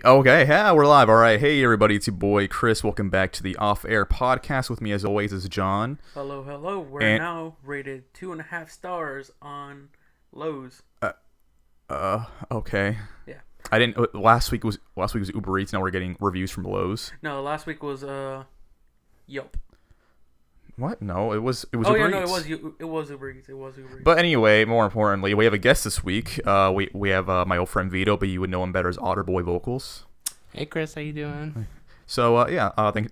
Okay, yeah, we're live. All right. Hey, everybody, it's your boy Chris. Welcome back to the Off Air Podcast. With me, as always, is John. Hello, hello. We're now rated 2.5 stars on Lowe's. Okay. Yeah. I didn't. Last week was Uber Eats. Now we're getting reviews from Lowe's. No, last week was Yelp. What? No, it was. Oh Uber yeah, Eats. no, it was Uber Eats. It was Uber Eats. But anyway, more importantly, we have a guest this week. We have my old friend Vito, but you would know him better as OtterBoy Vocals. Hey Chris, how you doing? So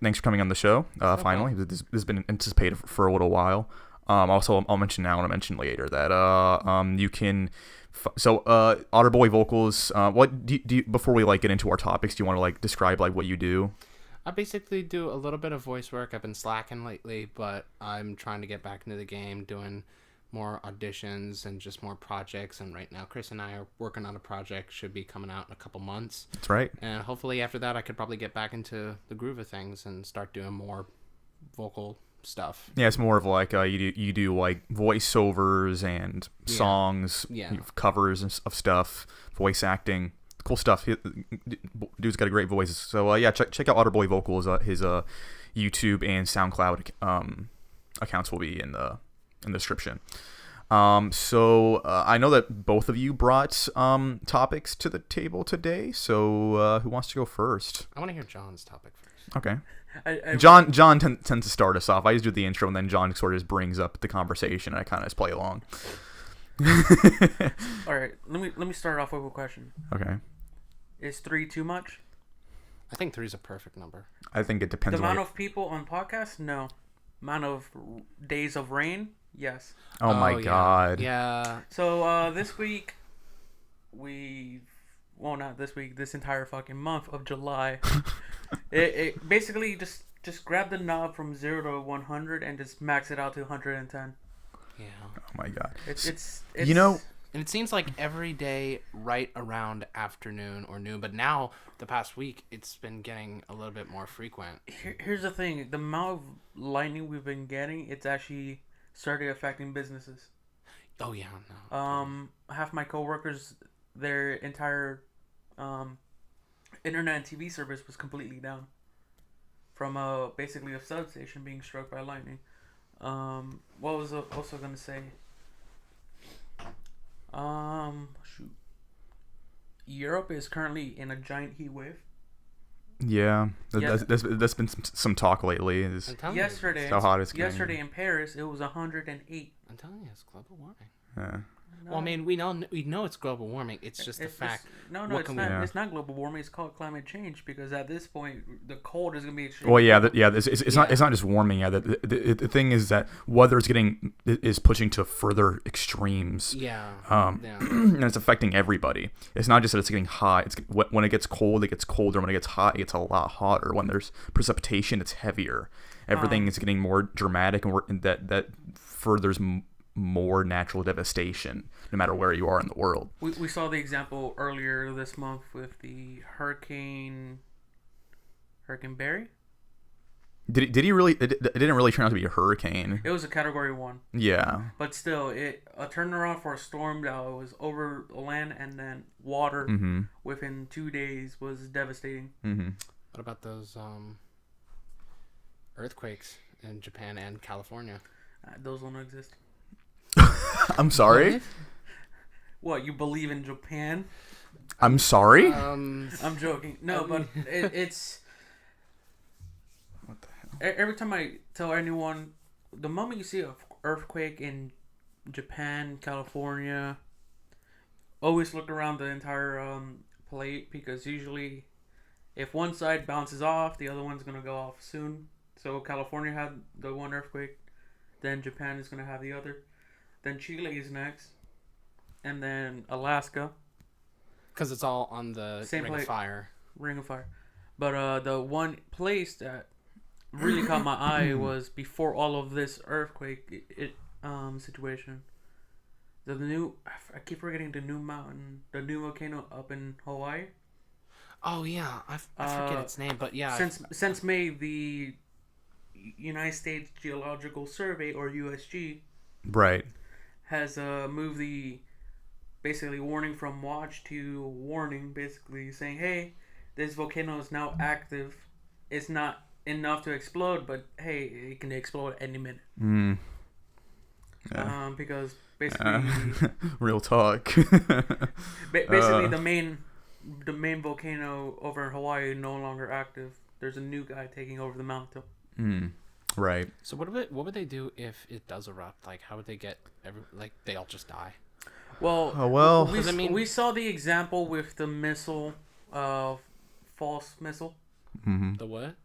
thanks for coming on the show. Finally, this has been anticipated for a little while. Also, I'll mention now and I'll mention later that you can. OtterBoy Vocals. What do you before we get into our topics? Do you want to describe what you do? I basically do a little bit of voice work. I've been slacking lately, but I'm trying to get back into the game, doing more auditions and just more projects. And right now, Chris and I are working on a project. Should be coming out in a couple months. That's right. And hopefully after that, I could probably get back into the groove of things and start doing more vocal stuff. Yeah, it's more of you do voiceovers and songs, covers of stuff, voice acting. Cool stuff. Dude's got a great voice. So check out OtterBoy Vocals. His YouTube and SoundCloud accounts will be in the description. I know that both of you brought topics to the table today. So who wants to go first? I want to hear John's topic first. Okay. John tends to start us off. I just do the intro, and then John sort of just brings up the conversation, and I kind of just play along. All right, let me start off with a question. Okay. Is 3 too much? I think 3 is a perfect number. I think it depends. The amount of people on podcasts, no. Amount of days of rain, yes. Oh my God. Yeah. So this week, not this week. This entire fucking month of July, it basically just grab the knob from 0 to 100 and just max it out to 110. Yeah. Oh my God. It's and it seems like every day right around afternoon or noon, but now the past week it's been getting a little bit more frequent. Here's the thing: the amount of lightning we've been getting, it's actually started affecting businesses. Oh yeah, no. Half my coworkers, their entire internet and TV service was completely down from basically a substation being struck by lightning. What was I also gonna say? Shoot. Europe is currently in a giant heat wave. Yeah, there's been some talk lately. Yesterday, how hot it's getting. Yesterday in Paris, it was 108. I'm telling you, it's global warming. Yeah. No. Well, I mean, we know it's global warming. It's just the fact. It's not. It's not global warming. It's called climate change because at this point, the cold is gonna be extreme. Well, it's not just warming. Yeah, the thing is that weather is pushing to further extremes. Yeah. And it's affecting everybody. It's not just that it's getting hot. When it gets cold, it gets colder. When it gets hot, it gets a lot hotter. When there's precipitation, it's heavier. Everything is getting more dramatic, and that furthers more natural devastation no matter where you are in the world. We saw the example earlier this month with the Hurricane Barry. Did he really? It didn't really turn out to be a hurricane. It was a Category 1. Yeah. But still, a turnaround for a storm that was over land and then water within 2 days was devastating. Mm-hmm. What about those earthquakes in Japan and California? Those don't exist. I'm sorry? What, you believe in Japan? I'm sorry? I'm joking. No, but it's... What the hell? Every time I tell anyone, the moment you see an earthquake in Japan, California, always look around the entire plate because usually if one side bounces off, the other one's going to go off soon. So California had the one earthquake, then Japan is going to have the other. Then Chile is next, and then Alaska. Because it's all on the Ring of Fire. Ring of Fire. But the one place that really caught my eye was before all of this earthquake situation. I keep forgetting the new volcano up in Hawaii. Oh yeah, I forget its name, but yeah. Since May, the United States Geological Survey, or USG, right, has moved the basically warning from watch to warning, basically saying, hey, this volcano is now active. It's not enough to explode, but hey, it can explode any minute. Yeah. Because basically, real talk. basically the main volcano over in Hawaii no longer active. There's a new guy taking over the mountain. Right. So what would they do if it does erupt? Like, how would they get they all just die? Well, we saw the example with the missile, false missile. The what?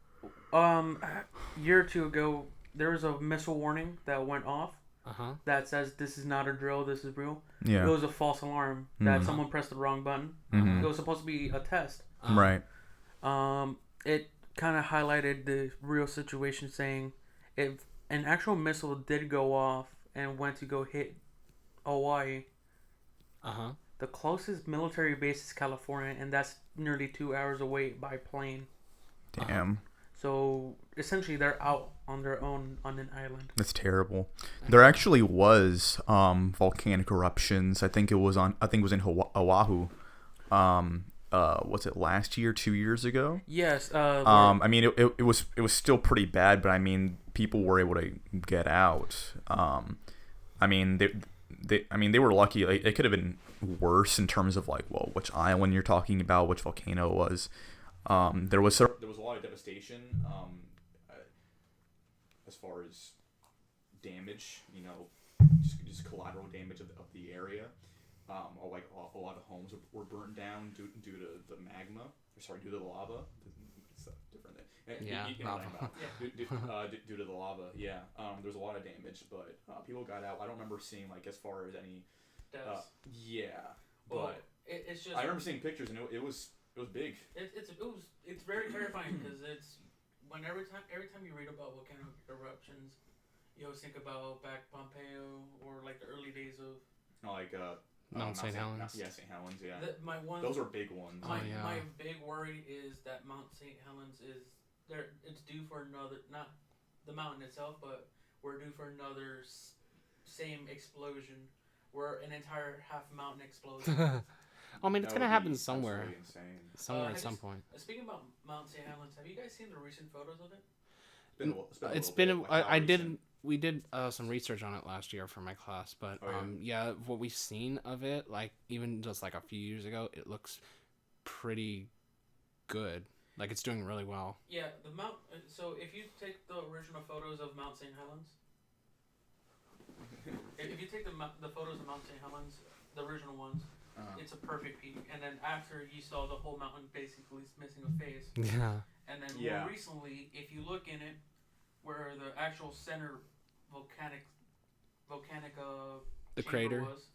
Year or two ago, there was a missile warning that went off. That says this is not a drill, this is real. Yeah. It was a false alarm that someone pressed the wrong button. It was supposed to be a test. Right. It kind of highlighted the real situation, saying if an actual missile did go off and went to go hit Hawaii, the closest military base is California, and that's nearly 2 hours away by plane. Damn. So essentially, they're out on their own on an island. That's terrible. There actually was volcanic eruptions. I think it was in Oahu. Was it last year, 2 years ago? Yes. I mean, it was still pretty bad, but I mean, people were able to get out. I mean, they were lucky. Like, it could have been worse in terms of like, well, which island you're talking about, which volcano it was. There was a lot of devastation as far as damage, just collateral damage of the area. Like a lot of homes were burnt down due to the magma. Due to the lava. It's different. Yeah, you know what I'm about. Due to the lava. Yeah. There's a lot of damage, but people got out. I don't remember seeing like as far as any. Yeah, well, but it's just. I remember seeing pictures, and it was big. It's very terrifying because it's when every time you read about volcanic eruptions, you always think about back Pompeo or like the early days of Mount St. Helens. Yeah, St. Helens. Yeah. Those are big ones. My big worry is that Mount St. Helens is there. It's due for another, not the mountain itself, but we're due for another same explosion where an entire half mountain explodes. I mean, it's gonna happen somewhere. Insane. At some point. Speaking about Mount St. Helens, have you guys seen the recent photos of it? We did some research on it last year for my class, but what we've seen of it, like even just like a few years ago, it looks pretty good. Like it's doing really well. Yeah, so if you take the original photos of Mount St. Helens, if you take the photos of Mount St. Helens, the original ones, it's a perfect peak. And then after you saw the whole mountain basically missing a face. Yeah. And then more recently, if you look in it, where the actual center volcanic the crater was,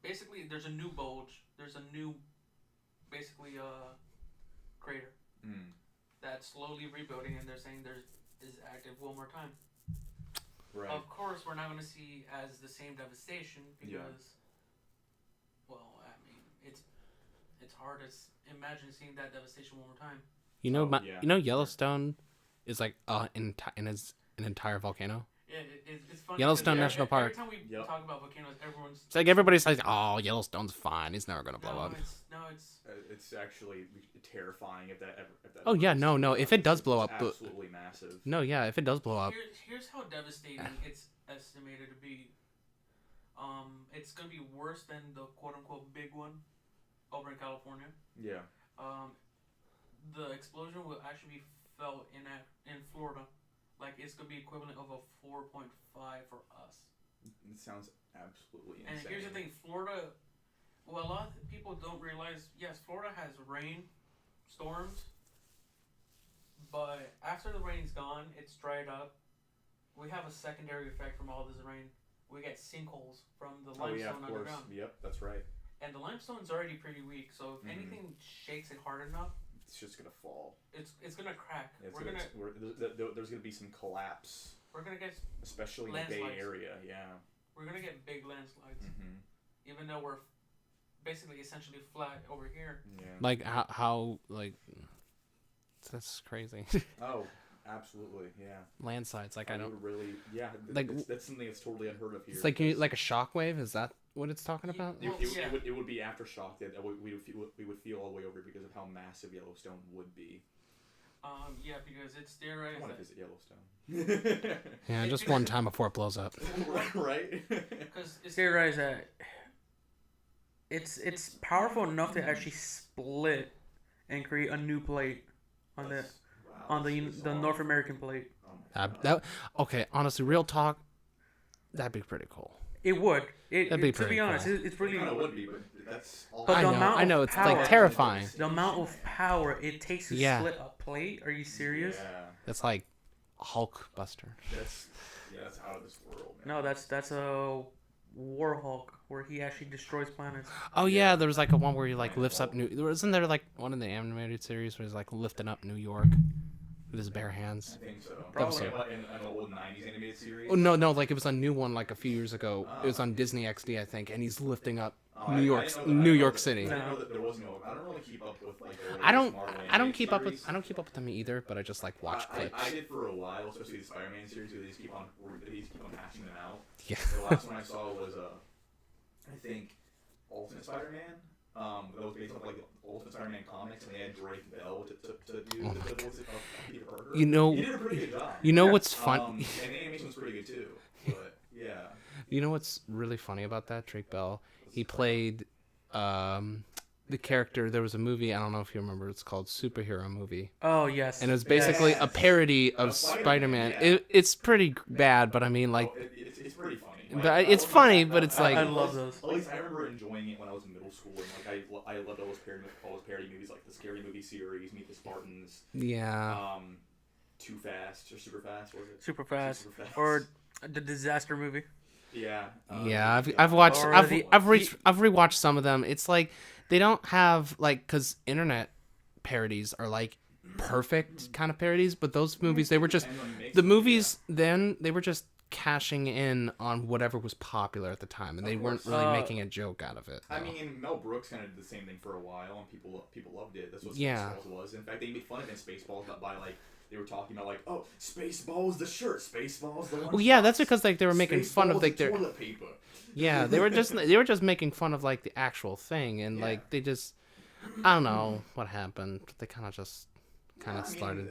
basically there's a new bulge. There's a new, basically crater that's slowly rebuilding, and they're saying is active one more time. Right. Of course, we're not going to see as the same devastation because, well, I mean, it's hard to imagine seeing that devastation one more time. You know, Yellowstone is like an entire volcano. Yeah, it's funny. Yellowstone National Park. Every time we talk about volcanoes, it's like everybody's like, "Oh, Yellowstone's fine. It's never gonna blow up." It's actually terrifying if that ever. Oh yeah, no. If it does blow up, absolutely massive. No, yeah, if it does blow up. Here's how devastating it's estimated to be. It's gonna be worse than the quote unquote big one over in California. Yeah. The explosion will actually be felt in Florida. Like, it's going to be equivalent of a 4.5 for us. It sounds absolutely insane. And here's the thing, Florida, well, a lot of people don't realize, yes, Florida has rain, storms, but after the rain's gone, it's dried up. We have a secondary effect from all this rain. We get sinkholes from the limestone underground. Yep, that's right. And the limestone's already pretty weak, so if anything shakes it hard enough, it's just gonna fall. It's gonna crack. There's gonna be some collapse. We're gonna get especially in the Bay Area. Yeah. We're gonna get big landslides, even though we're basically essentially flat over here. Yeah. Like how that's crazy. Oh, absolutely, yeah. Landslides, like I don't really, yeah. Like that's something that's totally unheard of here. It's like like a shockwave. Is that what it's talking about? It would be aftershock that we would feel all the way over because of how massive Yellowstone would be. Yeah, because it's steroids. I want to visit Yellowstone. Yeah, just one time before it blows up. Right? Because steroids that it's powerful enough to actually split and create a new plate on the North American plate. Okay, honestly, real talk, that'd be pretty cool. It would. That'd be to pretty be honest, cool. it's really. It would be, but that's all. But I know, it's power, like terrifying. The amount of power it takes to split a plate. Are you serious? Yeah. That's like Hulk Buster. That's out of this world, man. No, that's a War Hulk where he actually destroys planets. Oh yeah, there was like a one where he like lifts up Isn't there like one in the animated series where he's like lifting up New York with his bare hands? I think so. Probably. In an old 90s animated series? Oh no, like it was a new one like a few years ago. It was on Disney XD, I think, and he's lifting up New York City. I know that there was no. I don't really keep up with like. I don't keep up with them either, but I just like watch clips. I did for a while, especially the Spider-Man series, where they just keep on hashing them out. Yeah. The last one I saw was I think Ultimate Spider-Man. That was based off like Ultimate Spider-Man comics, and they had Drake Bell to do the voice of Peter Parker. You know, he did a pretty good job. You know what's fun? And the animation was pretty good too. But yeah. You know what's really funny about that? Drake Bell. He played the character. There was a movie, I don't know if you remember, it's called Superhero Movie. Oh yes. And it was basically a parody of Spider-Man. It's pretty bad, but I mean like it's pretty funny. But it's funny, but it's like I love those. At least I remember enjoying it when I was in middle school, and like I loved all those parody movies, like the Scary Movie series, Meet the Spartans. Yeah. Too Fast or Super Fast, was it? Super Fast. Or the Disaster Movie. Yeah. Yeah, I've watched. I've rewatched some of them. It's like they don't have like because internet parodies are like perfect kind of parodies, but those movies they were just they were just cashing in on whatever was popular at the time, and they weren't really making a joke out of it. I mean, Mel Brooks kind of did the same thing for a while, and people loved it. That's what Yeah. Spaceballs was. In fact, they made fun of it in Spaceballs by like they were talking about like, oh, Spaceballs the shirt, Spaceballs the lunchbox. Well, yeah, that's because like they were making fun of like their toilet paper. Yeah, they were just making fun of like the actual thing, and like they just I don't know what happened. They kind of started.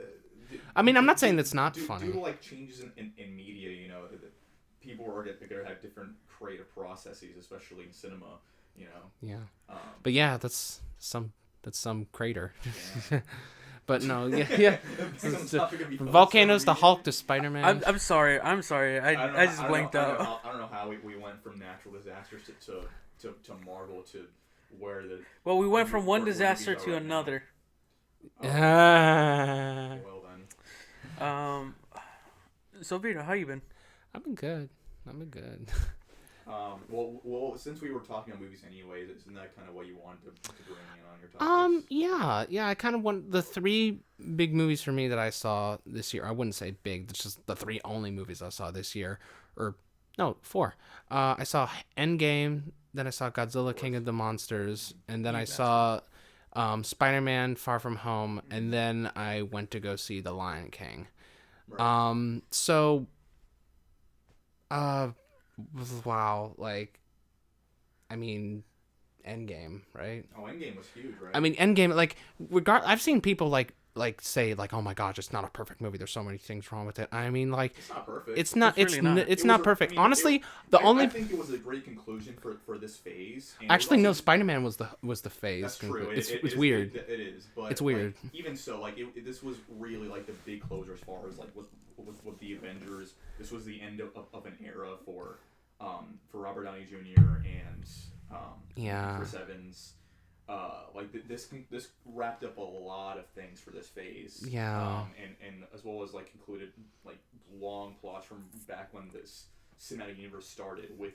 I mean, I'm not saying that's not funny. Due to like changes in media, you know, people are going to have different creative processes, especially in cinema, you know. Yeah. But yeah, that's some crater. Yeah. But no, yeah. From volcanoes to Hulk to Spider-Man. I'm sorry. I just blanked out. I don't know how we went from natural disasters to Marvel to where the. Well, we went from one disaster to another. Well then. So Vito, how you been? I've been good. Well, since we were talking about movies anyways, isn't that kind of what you wanted to bring in on your topics? Yeah. I kind of want the 3 big movies for me that I saw this year. I wouldn't say big. It's just the 3 only movies I saw this year, or no, 4. I saw Endgame, then I saw Godzilla King of the Monsters, and then I saw Spider-Man Far From Home, and then I went to go see The Lion King. Right. Wow, like, I mean, Endgame, right? Oh, Endgame was huge, right? I mean, Endgame, like, I've seen people like say like, oh my gosh, it's not a perfect movie. There's so many things wrong with it. I mean, like, it's not perfect. It's not perfect. I mean, honestly, I think it was a great conclusion for this phase. Actually, no, Spider-Man was the phase. That's true. It's weird. It is, but it's weird. Like, even so, like, this was really like the big closer as far as like with the Avengers. This was the end of an era for Robert Downey Jr. and Chris Evans. This wrapped up a lot of things for this phase. Yeah. And as well as like concluded like long plots from back when this cinematic universe started with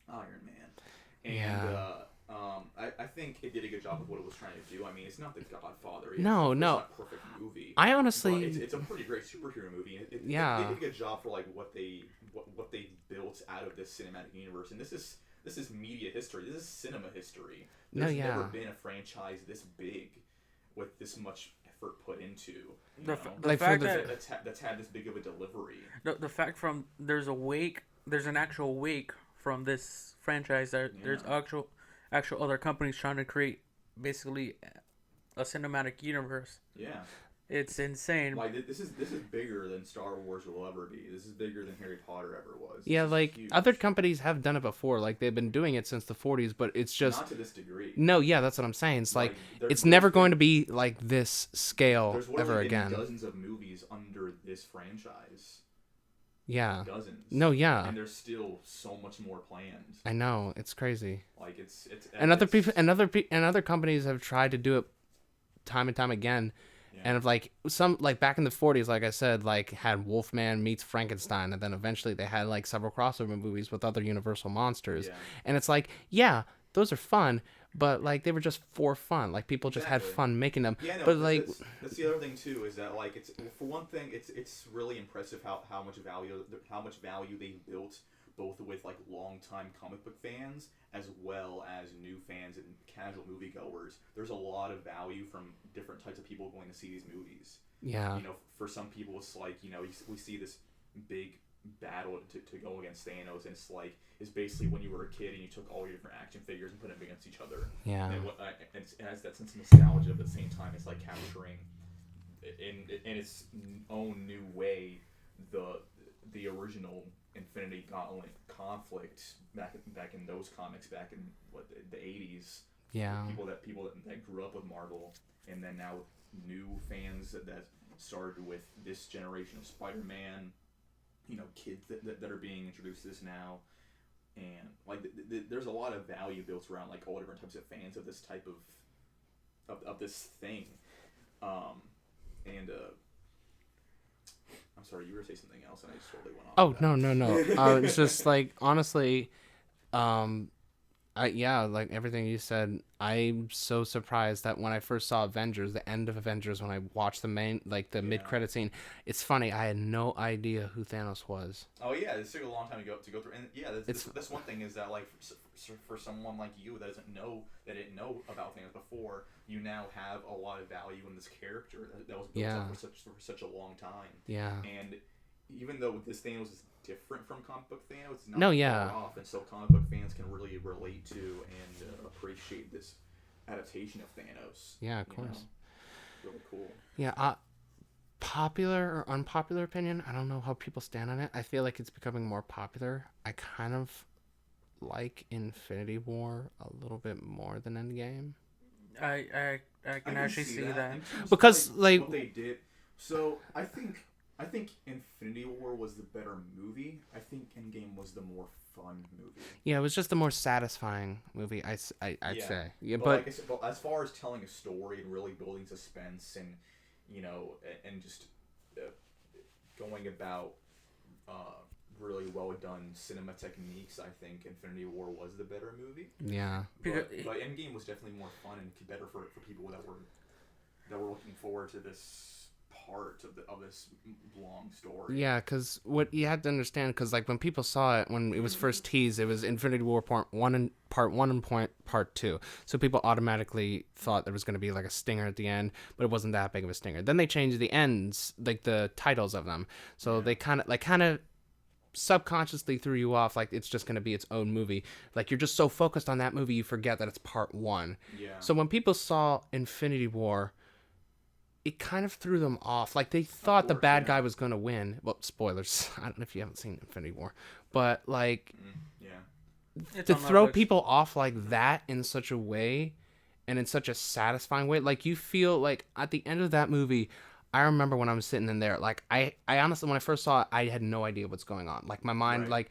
Iron Man. And I think it did a good job with what it was trying to do. I mean, it's not The Godfather. It's not a perfect movie. I honestly, it's a pretty great superhero movie. They did a good job for like what they built out of this cinematic universe. And this is media history. This is cinema history. There's never been a franchise this big with this much effort put into. The fact that's had this big of a delivery. The fact there's an actual wake from this franchise. There's actual other companies trying to create basically a cinematic universe. Yeah. It's insane. Like this is bigger than Star Wars will ever be. This is bigger than Harry Potter ever was. Yeah, like other companies have done it before. Like they've been doing it since the 40s, but it's just not to this degree. No, yeah, that's what I'm saying. It's like it's never going to be like this scale ever again. There's dozens of movies under this franchise. Yeah. Dozens. No, yeah. And there's still so much more planned. I know, it's crazy. Like it's and other companies have tried to do it time and time again. Yeah. And if like some like back in the 40s, like I said, like had Wolfman meets Frankenstein, and then eventually they had like several crossover movies with other Universal monsters. Yeah. And it's like, yeah, those are fun, but like they were just for fun. Like people just had fun making them. Yeah, no, but like that's the other thing too, is that like it's for one thing, it's really impressive how much value they built, both with like longtime comic book fans as well as new fans and casual moviegoers. There's a lot of value from different types of people going to see these movies. Yeah. You know, for some people it's like, you know, we see this big battle to go against Thanos, and it's basically when you were a kid and you took all your different action figures and put them against each other. Yeah. And it has that sense of nostalgia, but at the same time it's like capturing in its own new way the original Infinity Gauntlet conflict back in those comics back in the 80s. Yeah. People that grew up with Marvel, and then now new fans that started with this generation of Spider-Man, you know, kids that are being introduced to this now, and like there's a lot of value built around like all different types of fans of this type of this thing, and I'm sorry, you were gonna say something else, and I just totally went off. Oh, no. It's just like honestly, like everything you said, I'm so surprised that when I first saw Avengers, the end of Avengers, when I watched the mid-credit scene, it's funny, I had no idea who Thanos was. Oh yeah, it took a long time to go through, and yeah, that's one thing is that like for someone like you that didn't know about Thanos before, you now have a lot of value in this character that was built up for such a long time. Yeah. And even though this Thanos is different from comic book Thanos, it's not far off, and so comic book fans can really relate to and appreciate this adaptation of Thanos. Yeah, of course. Really cool. Yeah, popular or unpopular opinion, I don't know how people stand on it. I feel like it's becoming more popular. I kind of like Infinity War a little bit more than Endgame. I can actually see that. Because like what they did. So I think Infinity War was the better movie. I think Endgame was the more fun movie. Yeah, it was just the more satisfying movie, I'd say. Yeah, but like I said, as far as telling a story and really building suspense and, you know, and just going about really well done cinema techniques, I think Infinity War was the better movie. Yeah. But Endgame was definitely more fun and better for people that were looking forward to this part of this long story. Yeah, because what you have to understand, because like when people saw it, when it was first teased, it was Infinity War part 1 and part 2. So people automatically thought there was going to be like a stinger at the end, but it wasn't that big of a stinger. Then they changed the ends, like the titles of them. So they kind of subconsciously threw you off, like it's just going to be its own movie. Like you're just so focused on that movie, you forget that it's part 1. Yeah. So when people saw Infinity War, it kind of threw them off. Like they thought the bad guy was going to win. Well, spoilers. I don't know if you haven't seen Infinity War, but like, to throw people off like that in such a way, and in such a satisfying way, like you feel like at the end of that movie, I remember when I was sitting in there, like I honestly, when I first saw it, I had no idea what's going on. Like my mind, like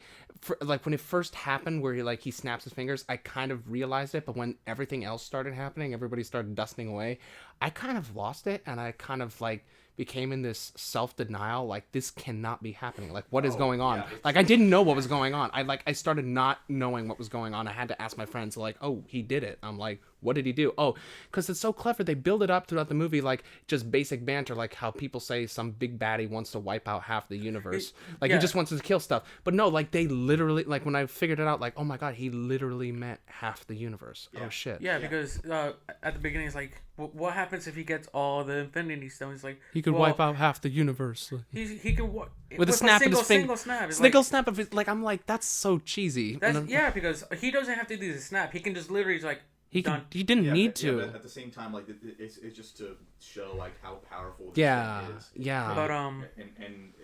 when it first happened, where he snaps his fingers, I kind of realized it. But when everything else started happening, everybody started dusting away, I kind of lost it, and I kind of like became in this self-denial, like this cannot be happening. Like what is going on? Like I didn't know what was going on. I started not knowing what was going on. I had to ask my friends, like, oh, he did it. I'm like, what did he do? Oh, because it's so clever. They build it up throughout the movie like just basic banter, like how people say some big baddie wants to wipe out half the universe. Like he just wants to kill stuff. But no, like they literally, like when I figured it out, like, oh my god, he literally met half the universe. Oh shit. Yeah, because at the beginning it's like, what happens if he gets all the Infinity Stones? Like he could wipe out half the universe. He could with a snap of his finger. Single snap. Single snap of his, like I'm like, that's so cheesy. Because he doesn't have to do the snap. He can just literally like. He didn't need to. But at the same time, like it's just to show like how powerful this thing is. Yeah. But and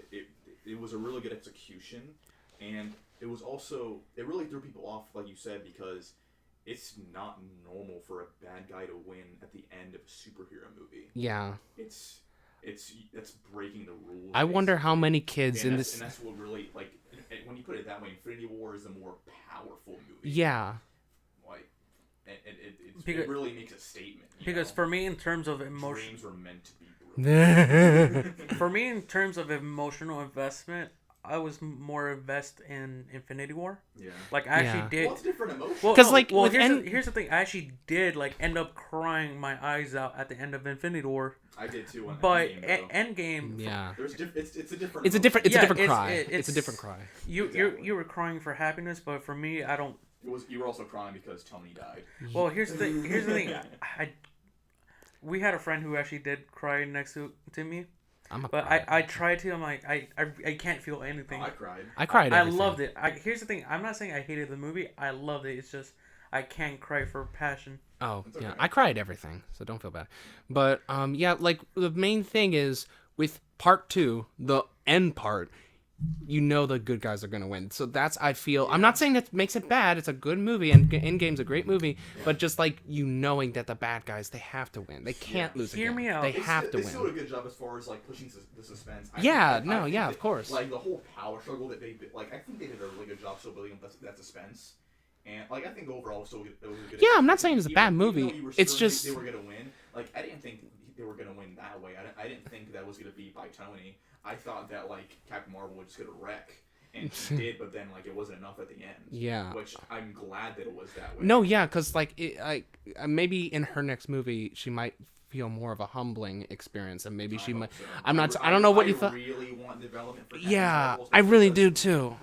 it was a really good execution, and it was also it really threw people off, like you said, because it's not normal for a bad guy to win at the end of a superhero movie. Yeah. It's breaking the rules. I wonder how many kids in this. And that's what really like when you put it that way. Infinity War is a more powerful movie. Yeah. It really makes a statement. Because for me, in terms of emotion, dreams were meant to be brutal. For me, in terms of emotional investment, I was more invested in Infinity War. Yeah. Like I actually did. Well, it's different emotions. Well, here's the thing. I actually did like end up crying my eyes out at the end of Infinity War. I did too. But Endgame. Yeah. It's a different. It's a different cry. It's a different cry. You were crying for happiness, but for me, I don't. You were also crying because Tony died. Well, here's the thing. We had a friend who actually did cry next to me. I tried to. I'm like I can't feel anything. Oh, I cried. I cried. I loved it. Here's the thing. I'm not saying I hated the movie. I loved it. It's just I can't cry for passion. Oh yeah, I cried everything, so don't feel bad. But yeah, like the main thing is with part 2, the end part. You know the good guys are going to win. So that's, I feel, I'm not saying that makes it bad. It's a good movie, and Endgame's a great movie, but just like you knowing that the bad guys, they have to win. They can't lose again. Hear me out. They have to win. They still did a good job as far as like pushing the suspense. Of course. Like the whole power struggle that they like, I think they did a really good job still building up that suspense. And like I think overall it was a good. Yeah, I'm not saying it's a bad movie. It's just they were going to win. Like I didn't think they were going to win that way. I didn't think that was going to be by Tony. I thought that like Captain Marvel was just going to wreck. And she did, but then like it wasn't enough at the end. Yeah, which I'm glad that it was that way. No, yeah, because like maybe in her next movie she might feel more of a humbling experience, and maybe she might. So. I don't know what you thought. I really want development for Captain Marvel, I really do too.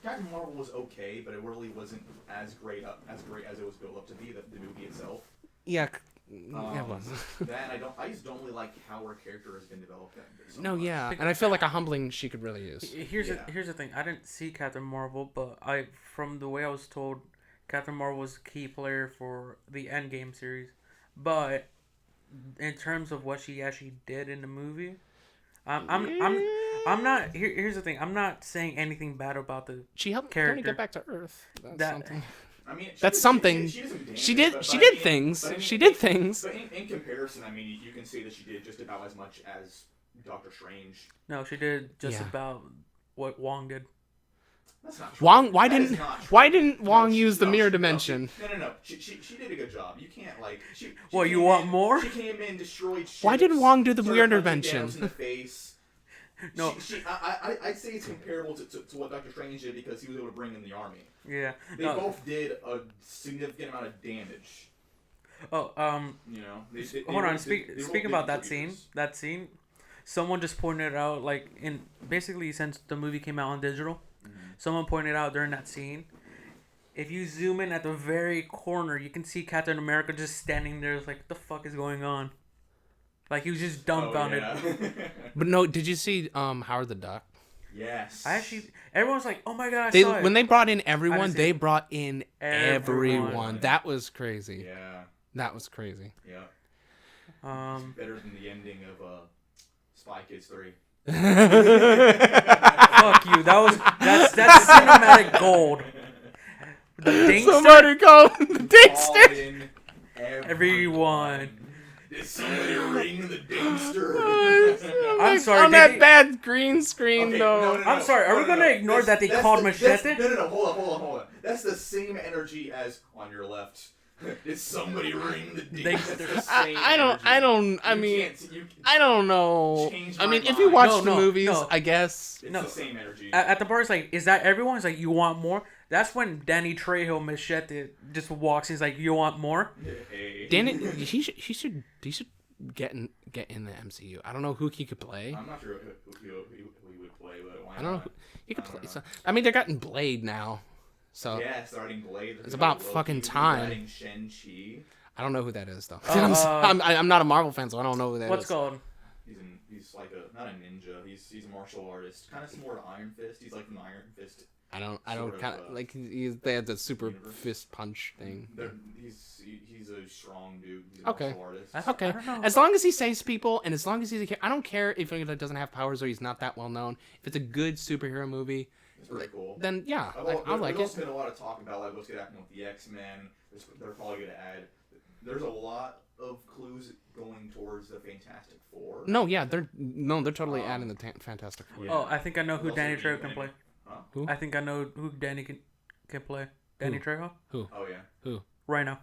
Captain Marvel was okay, but it really wasn't as great as it was built up to be. The movie itself. Yeah. Yeah, it was. I just don't really like how her character has been developed. And I feel like a humbling she could really use. Here's the thing. I didn't see Captain Marvel, but from the way I was told, Captain Marvel was a key player for the Endgame series. But in terms of what she actually did in the movie, I'm not. Here's the thing. I'm not saying anything bad about the. She helped character. Tony get back to Earth. That's something. I mean, that's something. She did things. She did things. But in comparison, I mean, you can say that she did just about as much as Doctor Strange. No, she did just about what Wong did. That's not true. Wong, why didn't Wong use the mirror dimension? No. She did a good job. You can't like. You want more? She came in, destroyed ships. Why didn't Wong do the mirror dimension? In the face. No, I'd say it's comparable to what Doctor Strange did because he was able to bring in the army. Yeah, they both did a significant amount of damage. Oh, you know, hold on. Speaking about that scene, someone just pointed out, like basically since the movie came out on digital, someone pointed out during that scene, if you zoom in at the very corner, you can see Captain America just standing there. It's like, what the fuck is going on? Like he was just dumbfounded. Oh, yeah. But no, did you see Howard the Duck? Yes. Everyone's like, oh my god, I saw it. When they brought in everyone, they brought in everyone. That was crazy. Yeah. That was crazy. Yeah. Better than the ending of Spy Kids 3. Fuck you. That's cinematic gold. The Dingster. Somebody call the Dingster. Everyone. Did somebody ring the Dingster? I'm sorry. On that bad green screen, though. No, I'm sorry. Are we going to ignore that they called Machete? No. Hold on. That's the same energy as on your left. Did somebody ring the Dingster? I don't know. I mean, if you watch the movies, I guess. It's the same energy. At the bar, it's like, is that everyone? It's like, you want more? That's when Danny Trejo Machete just walks. He's like, "You want more?" Danny, he should get in the MCU. I don't know who he could play. I'm not sure who he would play, but why I don't know. not? He could play. I mean, they're getting Blade now, so Yeah, starting Blade. it's about fucking time. Shang-Chi. I don't know who that is though. I'm not a Marvel fan, so I don't know who that is. What's called? He's like not a ninja. He's a martial artist, kind of similar to Iron Fist. He's like an Iron Fist. I don't kind of like they have the super fist punch thing. He's a strong dude. He's a martial artist. Okay. As long as he saves people, and as long as he's I don't care if he doesn't have powers or he's not that well known. If it's a good superhero movie, it's pretty cool. Then yeah, I'll like it. There's been a lot of talk about like what's gonna happen with the X-Men. They're probably gonna add. There's a lot of clues going towards the Fantastic Four. No, yeah, they're totally adding the Fantastic Four. Yeah. Oh, I think I know who Danny Trejo can play. Huh? Who? I think I know who Danny can play. Danny Trejo? Who? Oh yeah. Who? Rhino.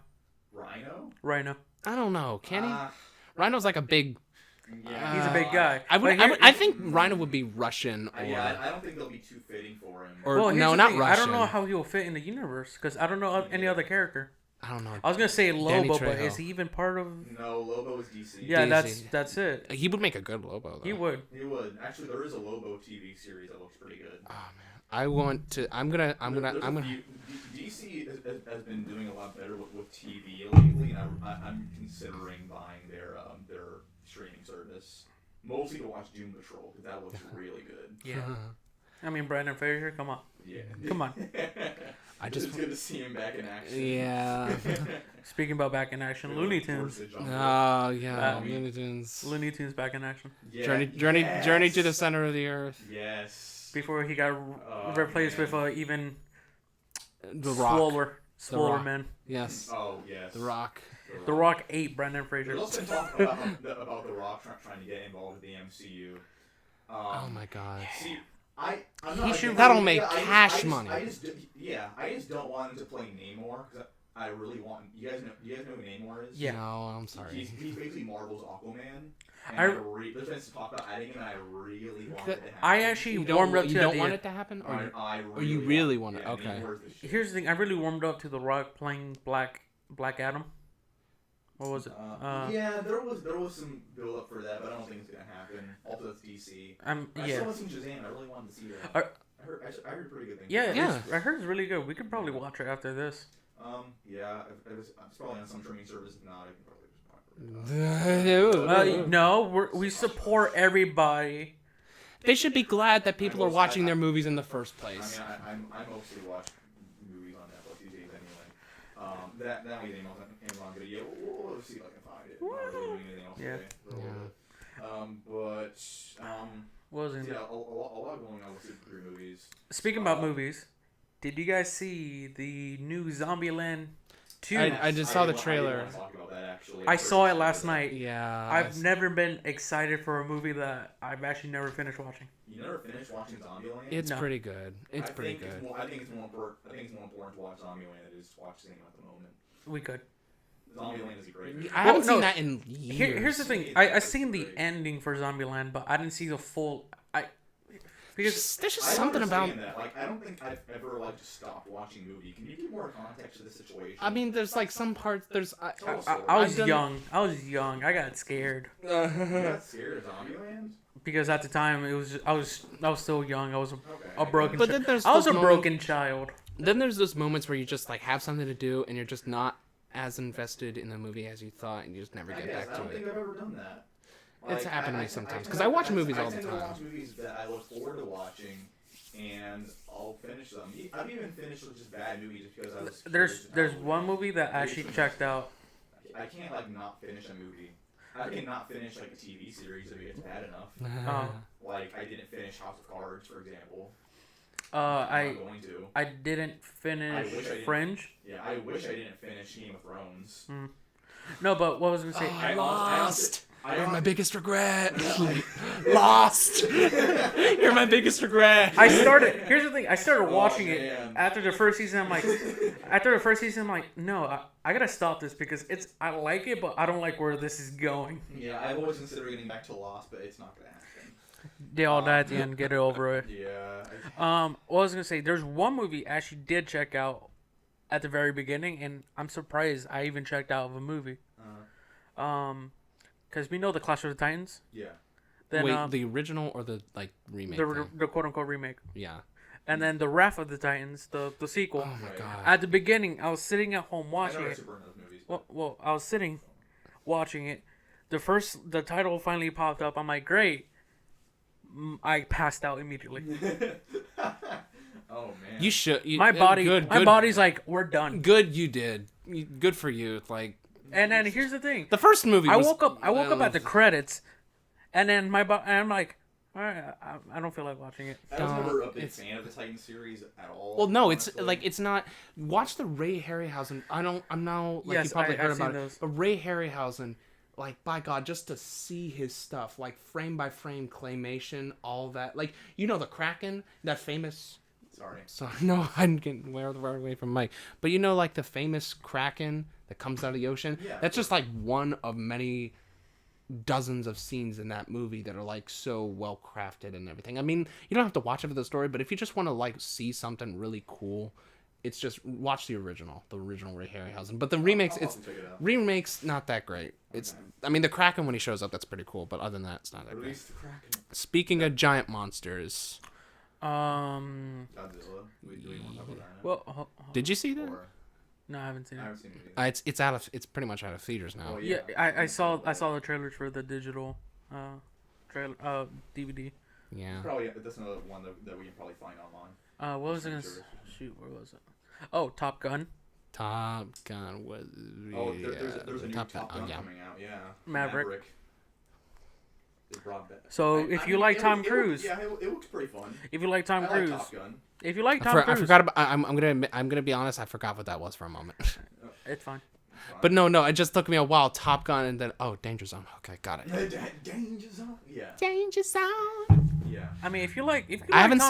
Rhino? I don't know. Can he? Rhino's like a big. Yeah. He's a big guy. I think Rhino would be Russian. Or, yeah, I don't think they'll be too fitting for him. Or no, not Russian. I don't know how he'll fit in the universe because I don't know any other character. I don't know. I was gonna say Lobo, but is he even part of? No, Lobo is DC. Yeah, DC. that's it. He would make a good Lobo. Though. He would. Actually, there is a Lobo TV series that looks pretty good. Oh man, I want to. I'm gonna. DC has been doing a lot better with TV lately, and I'm considering buying their streaming service, mostly to watch Doom Patrol because that looks really good. Yeah. I mean, Brendan Fraser, come on. Yeah. Come on. It's good to see him back in action. Yeah. Speaking about back in action, Looney Tunes. Oh yeah, Looney Tunes. Looney Tunes back in action. Yeah. Journey to the center of the earth. Yes. Before he got replaced with even the Rock. Swoller man. Yes. Oh yes. The Rock. The Rock ate Brendan Fraser. There's also been talk about The Rock trying to get involved with the MCU. Oh my God. See, I'm that'll make cash money. I just don't want him to play Namor because I really want. You guys know who Namor is? Yeah. No, I'm sorry. He's basically Marvel's Aquaman. And there's been some talk about adding him, and I really want it to happen. I actually warmed up to you don't want it to happen, or you really want it. Okay. Here's the thing: I really warmed up to The Rock playing Black Adam. What was it? Yeah, there was some build up for that, but I don't think it's gonna happen. Also, it's DC. I still haven't seen Shazam. I really wanted to see that. I heard pretty good things. Yeah. I heard it's really good. We could probably watch it after this. Yeah, it's probably on some streaming service. If not, I can probably just watch it. No, we support everybody. They should be glad that people are watching their movies in the first place. I mean, I mostly watch movies on Netflix these days anyway. That we get Amazon Video. We'll see if I can find it. Not really doing anything else today. What was it? Yeah, a lot going on with superhero movies. Speaking about movies, did you guys see the new Zombieland 2? I just saw the trailer. I saw it last night. Yeah. I've never been excited for a movie that I've actually never finished watching. You never finished watching Zombieland? It's pretty good. It's pretty good. I think it's more important to watch Zombieland than it is to watch Cinema at the moment. We could. Zombieland is a great movie. I haven't seen that in years. Here's the thing. I seen the ending for Zombieland, but I didn't see the full. Because there's just something about that. Like, I don't think I've ever just stopped watching a movie. Can you give more context to the situation? I mean, there's like some parts. I was young. I got scared. You got scared of Zombieland? Because at the time I was still young. I was a broken. But then there's I was a broken child. Then there's those moments where you just like have something to do and you're just not as invested in the movie as you thought, and you just never get back to it. I don't think I've ever done that. It's happened to me sometimes because I watch movies all the time. I watch movies that I look forward to watching, and I'll finish them. I've even finished with just bad movies just because I was. There's one movie that I actually checked out. I can't not finish a movie. I can not finish a TV series if it's bad enough. I didn't finish House of Cards, for example. I'm not going to. I didn't finish Fringe. Yeah, I wish I didn't finish Game of Thrones. No, but what was I going to say? I lost. You're my biggest regret. Lost. You're my biggest regret. Here's the thing. I started watching it after the first season. I'm like, no, I gotta stop this because I like it, but I don't like where this is going. Yeah, I've always considered getting back to Lost, but it's not gonna happen. They all die at the end. Get it over with. Yeah. Well, I was gonna say there's one movie I actually did check out at the very beginning, and I'm surprised I even checked out of a movie. Because we know the Clash of the Titans. Yeah. Then, wait, the original or the remake? The quote unquote remake. Yeah. And then the Wrath of the Titans, the sequel. Oh my god! At the beginning, I was sitting at home watching it. Movies, well, I was sitting, watching it. The title finally popped up. I'm like, great. I passed out immediately. Oh man! You should. My body's like, we're done. Good, you did. Good for you. Like. And then here's the thing. The first movie. I woke up at the credits, and then and I'm like, all right, I don't feel like watching it. I was never a big fan of the Titan series at all. Well, no, honestly. It's not. Watch the Ray Harryhausen. I'm now like yes, you probably heard about those. it. But Ray Harryhausen, like by God, just to see his stuff, like frame by frame claymation, all that, like the Kraken, that famous. Sorry, no, I'm getting way away from Mike. But like the famous Kraken that comes out of the ocean. Yeah, that's just like one of many dozens of scenes in that movie that are like so well crafted and everything. I mean, you don't have to watch it for the story, but if you just want to like see something really cool, it's just watch the original Ray Harryhausen. But the remakes not that great. It's I mean the Kraken when he shows up, that's pretty cool, but other than that, it's not that great. Speaking of giant monsters. Godzilla. We want to talk about that. Well, did you see that? No, I haven't seen it. I haven't seen it either. It's pretty much out of theaters now. Oh, yeah, I saw the trailers for the digital trailer DVD. Yeah. Probably that's another one that we can probably find online. What was it? Shoot, where was it? Oh, Top Gun. Top Gun was. Oh, there's a new Top Gun coming out. Yeah. Maverick. So if you like Tom Cruise, it looks pretty fun. If you like Tom Cruise, Top Gun. If you like Tom Cruise, I forgot about. I'm gonna be honest. I forgot what that was for a moment. It's fine. But no, it just took me a while. Top Gun and then Danger Zone. Okay, got it. Danger Zone. Yeah. Danger Zone. Yeah. I mean, if you like I haven't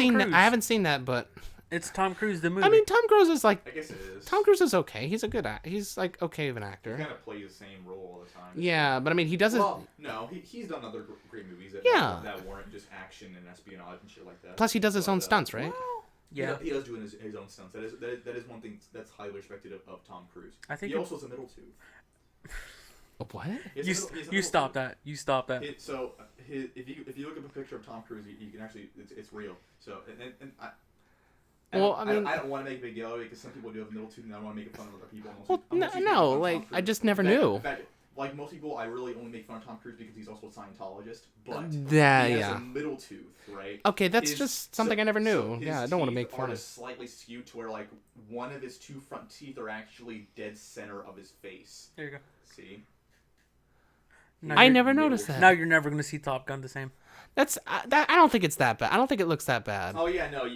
seen that, but it's Tom Cruise the movie. I mean, Tom Cruise is like. I guess it is. Tom Cruise is okay. He's a good He's like okay of an actor. He kind of plays the same role all the time. Yeah, but I mean, he doesn't. Well, no, he's done other great movies that weren't just action and espionage and shit like that. Plus, he does his own stunts, right? Yeah, he does do his own stunts. That is one thing that's highly respected of Tom Cruise. I think he also has a middle tooth. What? You stop that. You stop that. If you look up a picture of Tom Cruise, you can actually it's real. So I don't want to make a big deal of it because some people do have middle tooth, and I don't want to make fun of other people. I just never knew. In fact, like most people, I really only make fun of Tom Cruise because he's also a Scientologist. But he has a middle tooth, right? Okay, that's just something I never knew. I don't want to make fun of. Slightly skewed to where like one of his two front teeth are actually dead center of his face. There you go. See. I never noticed that. Now you're never gonna see Top Gun the same. That's that. I don't think it's that bad. I don't think it looks that bad. Oh yeah, no.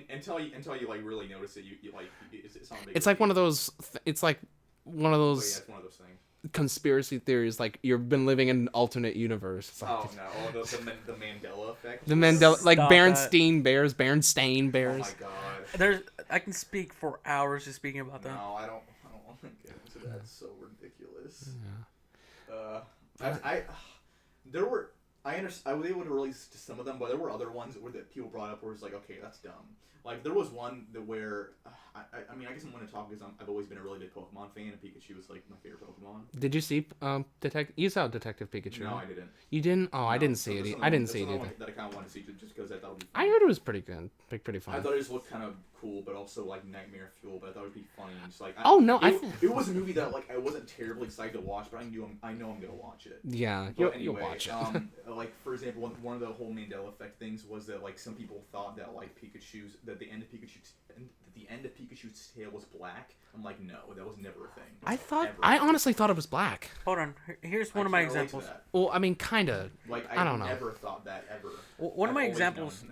Until you like really notice it, you like it's not. It's like one of those. It's like one of those. Oh, yeah, it's one of those things. Conspiracy theories, like you've been living in an alternate universe. It's like, the Mandela effect. The Mandela, like Berenstain Bears. Oh my god. I can speak for hours just speaking about that. No, I don't want to get into that. It's so ridiculous. Yeah. I was able to release some of them, but there were other ones that people brought up where it's like, okay, that's dumb. Like, there was one where, I mean, I guess I'm going to talk because I've always been a really big Pokemon fan, and Pikachu is, like, my favorite Pokemon. Did you see you saw Detective Pikachu? No, I didn't. You didn't? Oh, no, I didn't see it. I didn't see it either. That I kind of wanted to see just because I thought it would be fun. I heard it was pretty good. Pretty fun. I thought it just looked kind of cool, but also, like, nightmare fuel, but I thought it would be funny. And just, like, it was a movie that, like, I wasn't terribly excited to watch, but I know I'm going to watch it. Yeah, you'll watch it. Like, for example, one of the whole Mandela effect things was that, like, some people thought that, like, that the end of Pikachu's tail was black. I'm like, no, that was never a thing. I honestly thought it was black. Hold on, here's one of my examples. Well, I mean, kinda. Like, I don't know. I never thought that ever. One of my examples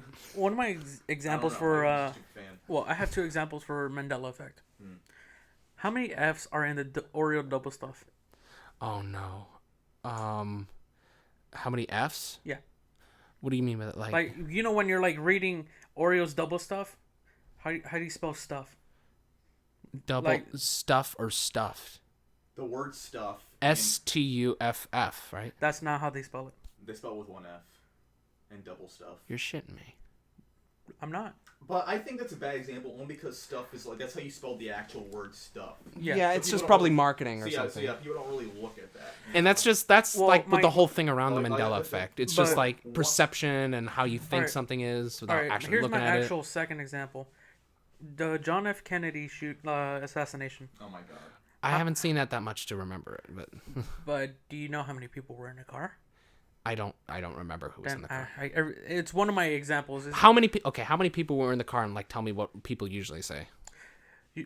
for well, I have two examples for Mandela effect. How many F's are in the Oreo double stuff? Oh no. How many F's? Yeah. What do you mean by that? Like you know when you're like reading Oreo's double stuff, how do you spell stuff? Double stuff or stuffed? The word stuff. STUFF, right? That's not how they spell it. They spell it with one F. and double stuff. You're shitting me. I'm not. But I think that's a bad example only because stuff is like that's how you spell the actual word stuff. Yeah, So it's just probably marketing or so something. So people don't really look at that. And that's like with the whole thing around the Like, Mandela like, effect. It's but just like perception and how you think something is without actually looking at it. Here's my actual second example. The John F. Kennedy assassination. Oh my god. I haven't seen that much to remember it, but But do you know how many people were in the car? I don't remember who was in the car. It's one of my examples. How many people were in the car, and like tell me what people usually say.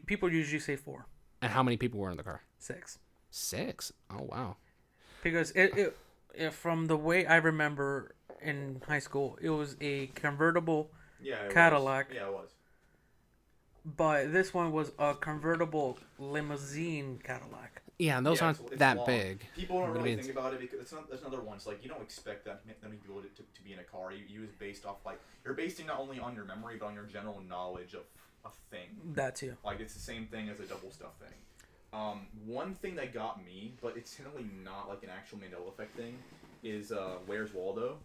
People usually say 4. And how many people were in the car? 6. 6? Oh wow. Because it from the way I remember in high school, it was a convertible Cadillac. Yeah, it was. But this one was a convertible limousine Cadillac. Yeah, and those aren't it's that long. big. People don't really think about it because that's another one. It's like you don't expect that many people to be in a car. You is based off like you're basing not only on your memory but on your general knowledge of a thing. That too. Like it's the same thing as a double stuff thing. One thing that got me, but it's technically not like an actual Mandela effect thing, is Where's Waldo?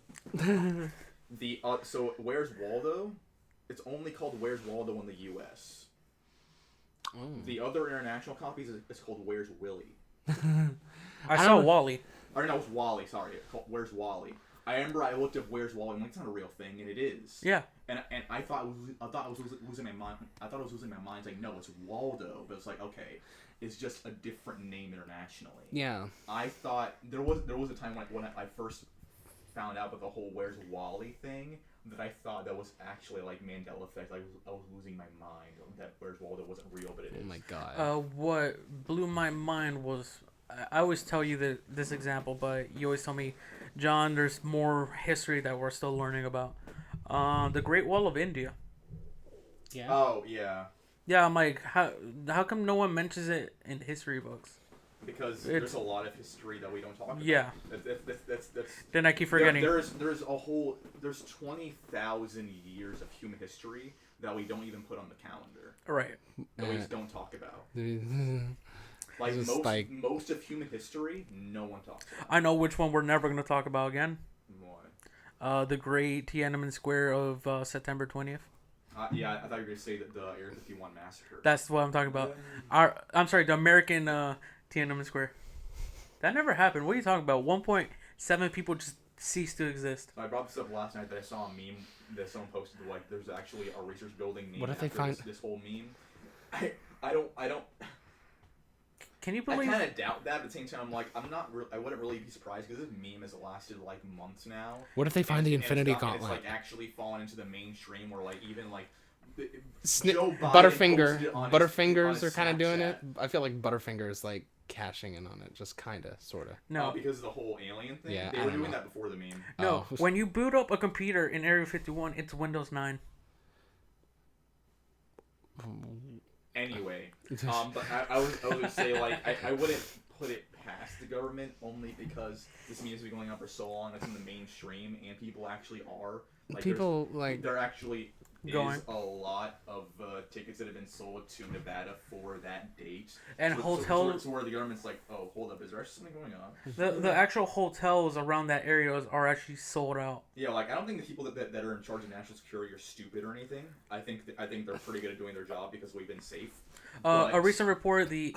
So Where's Waldo? It's only called Where's Waldo in the U.S. The other international copies is called Where's Willie. I saw Wally. Or no, it's Wally. Sorry, it's called Where's Wally. I remember I looked up Where's Wally. I'm like, it's not a real thing, and it is. Yeah. And I thought I was losing my mind. I thought I was losing my mind. It's like, no, it's Waldo. But it's like, okay, it's just a different name internationally. Yeah. I thought there was a time when I first found out about the whole Where's Wally thing that I thought that was actually like Mandela effect. I was losing my mind that Where's Waldo wasn't real, but it is. Oh my god. What blew my mind was I always tell you this example, but you always tell me, John, there's more history that we're still learning about. The Great Wall of India. Yeah. Oh yeah. Yeah, I'm like, how come no one mentions it in history books? Because there's a lot of history that we don't talk about. Yeah. That's then I keep forgetting. There's 20,000 years of human history that we don't even put on the calendar. Right. That we just don't talk about. Like most of human history, no one talks about. I know which one we're never going to talk about again. What? The Great Tiananmen Square of September 20th. Yeah, I thought you were going to say that the Area 51 massacre. That's what I'm talking about. I'm sorry, the American Tiananmen Square. That never happened. What are you talking about? 1.7 people just ceased to exist. I brought this up last night that I saw a meme that someone posted. Like, there's actually a research building named what if they after find this whole meme. I don't. Can you believe? I kind of doubt that, but at the same time, I'm like, I wouldn't really be surprised because this meme has lasted like months now. What if they find the Infinity Gauntlet? It's like actually fallen into the mainstream, where like even like Butterfingers are kind of doing it. I feel like Butterfingers like cashing in on it, just kind of, sort of. No, because of the whole alien thing. Yeah, they were doing that before the meme. No, when you boot up a computer in Area 51, it's Windows 9. Anyway, but I would say like I wouldn't put it past the government only because this meme has been going on for so long. It's in the mainstream and people actually are like people like there actually going. is a lot of tickets that have been sold to Nevada for that date. And hotels. So where the government's like, oh, hold up, is there actually something going on? The actual hotels around that area are actually sold out. Yeah, like I don't think the people that are in charge of national security are stupid or anything. I think they're pretty good at doing their job because we've been safe. A recent report, the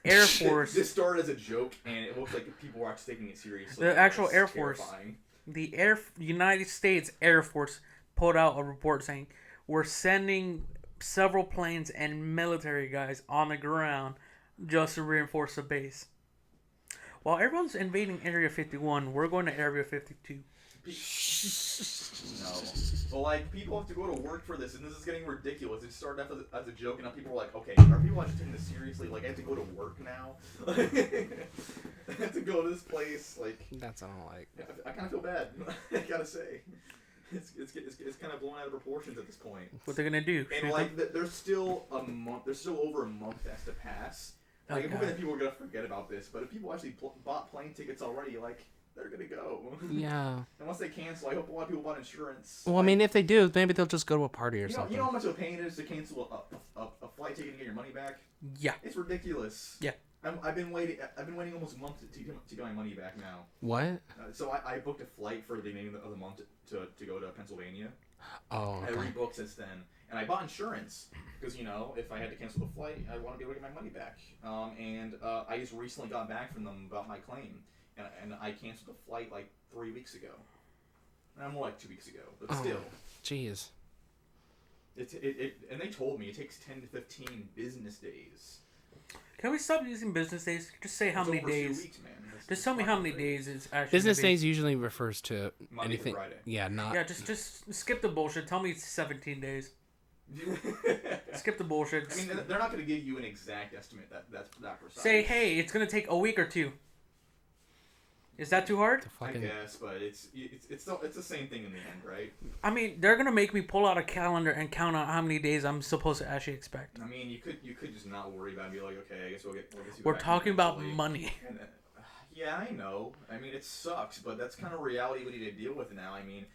Air Force. This started as a joke, and it looks like people were actually taking it seriously. The actual Air Force, terrifying. the United States Air Force, put out a report saying we're sending several planes and military guys on the ground just to reinforce the base. While everyone's invading Area 51, we're going to Area 52. No. Well, like, people have to go to work for this, and this is getting ridiculous. It started off as a joke, and now people are like, okay, are people actually taking this seriously? Like, I have to go to work now? I have to go to this place? Like... That's all like... I kind of feel bad, I gotta say. It's kind of blown out of proportions at this point. What they're gonna do? And like, there's still over a month that has to pass. Like, I'm hoping that people are gonna forget about this, but if people actually bought plane tickets already, like, they're gonna go. Yeah. And once they cancel, I hope a lot of people bought insurance. Well, I mean, if they do, maybe they'll just go to a party or something. You know how much of a pain it is to cancel a flight ticket and get your money back? Yeah. It's ridiculous. Yeah. I've been waiting almost a month to get my money back now. What? So I booked a flight for the beginning of the month to go to Pennsylvania. Oh, okay. I rebooked since then, and I bought insurance because if I had to cancel the flight, I want to be able to get my money back. I just recently got back from them about my claim, and I canceled the flight like 3 weeks ago. More like 2 weeks ago, but still. Jeez. And they told me it takes 10 to 15 business days. Can we stop using business days? Just say how many days. 2 weeks, man. Just tell me how many days it's actually. Business days usually refers to Monday anything. to Friday. Yeah, not. Yeah, just skip the bullshit. Tell me it's 17 days. Skip the bullshit. I mean, they're not going to give you an exact estimate that's that precise. Say, hey, it's gonna take a week or 2. Is that too hard? I guess, but it's the same thing in the end, right? I mean, they're gonna make me pull out a calendar and count out how many days I'm supposed to actually expect. I mean, you could just not worry about it and be like, okay, I guess we'll get. We're talking about money. And then, yeah, I know. I mean, it sucks, but that's kind of reality we need to deal with now. I mean,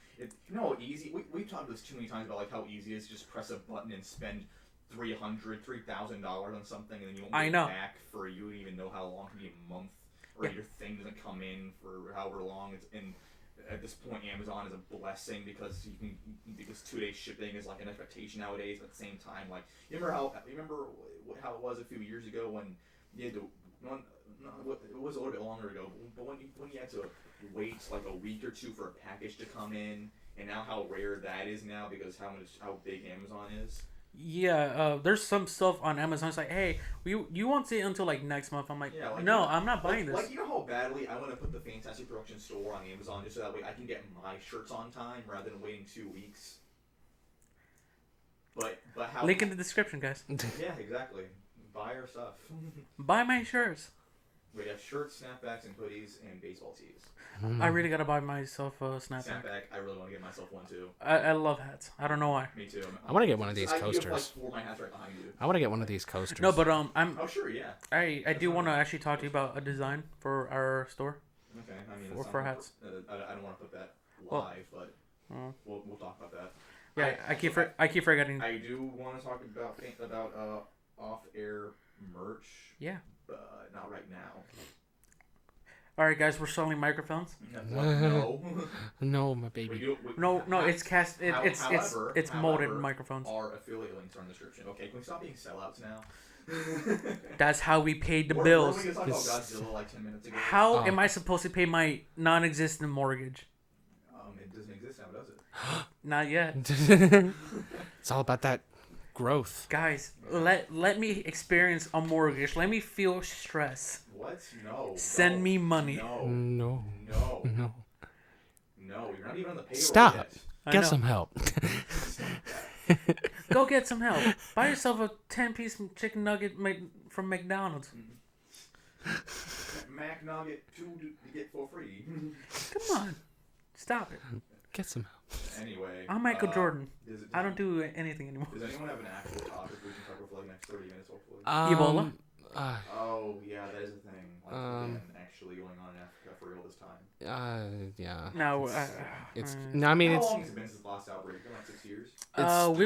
easy. We've talked this too many times about like how easy it is to just press a button and spend $3,000 on something, and then you won't get it back for you don't even know how long, it could be a month. Or your thing doesn't come in for however long. And at this point, Amazon is a blessing because 2-day shipping is like an expectation nowadays. But at the same time, like you remember how it was a few years ago when you had to it was a little bit longer ago, but when you had to wait like a week or 2 for a package to come in, and now how rare that is now because how big Amazon is. Yeah, there's some stuff on Amazon. It's like, hey, you won't see it until like next month. I'm like, no, I'm not buying this. Like, you know how badly I want to put the Phantastic Production store on Amazon just so that way I can get my shirts on time rather than waiting 2 weeks. But how? Link in the description, guys. Yeah, exactly. Buy our stuff. Buy my shirts. We have shirts, snapbacks, and hoodies, and baseball tees. I really gotta buy myself a snapback. Snapback, I really want to get myself one too. I love hats. I don't know why. Me too. I want to get one of these coasters. You have like 4 of my hats right behind you. I want to get one of these coasters. No, but I'm. Oh sure, yeah. I do want to actually talk to you about a design for our store. Okay, I mean, for hats. I don't want to put that live, but we'll talk about that. Yeah, I keep forgetting. I do want to talk about off-air merch. Yeah. But not right now. All right, guys, we're selling microphones. No. No, my baby. No, it's cast. It's molded microphones. Our affiliate links are in the description. Okay, can we stop being sellouts now? That's how we paid the bills. We're talking about Godzilla like 10 minutes ago. How am I supposed to pay my non-existent mortgage? It doesn't exist now, does it? Not yet. It's all about that growth. Guys, let me experience a mortgage. Let me feel stress. What? No. Send me money. No. You're not even on the payroll Stop. yet. Get some help. Go get some help. Buy yourself a 10-piece chicken nugget from McDonald's. Mac Nugget 2 to get for free. Come on. Stop it. Get some help. Anyway. I'm Michael Jordan. I don't do anything anymore. Does anyone have an actual topic we can talk about for like the next 30 minutes, hopefully? Ebola? Oh, yeah, that is a thing. Like, again, actually going on in Africa for real this time. Yeah. No, it's no. I mean, how it's. long has it been since the last outbreak? Been like 6 years. We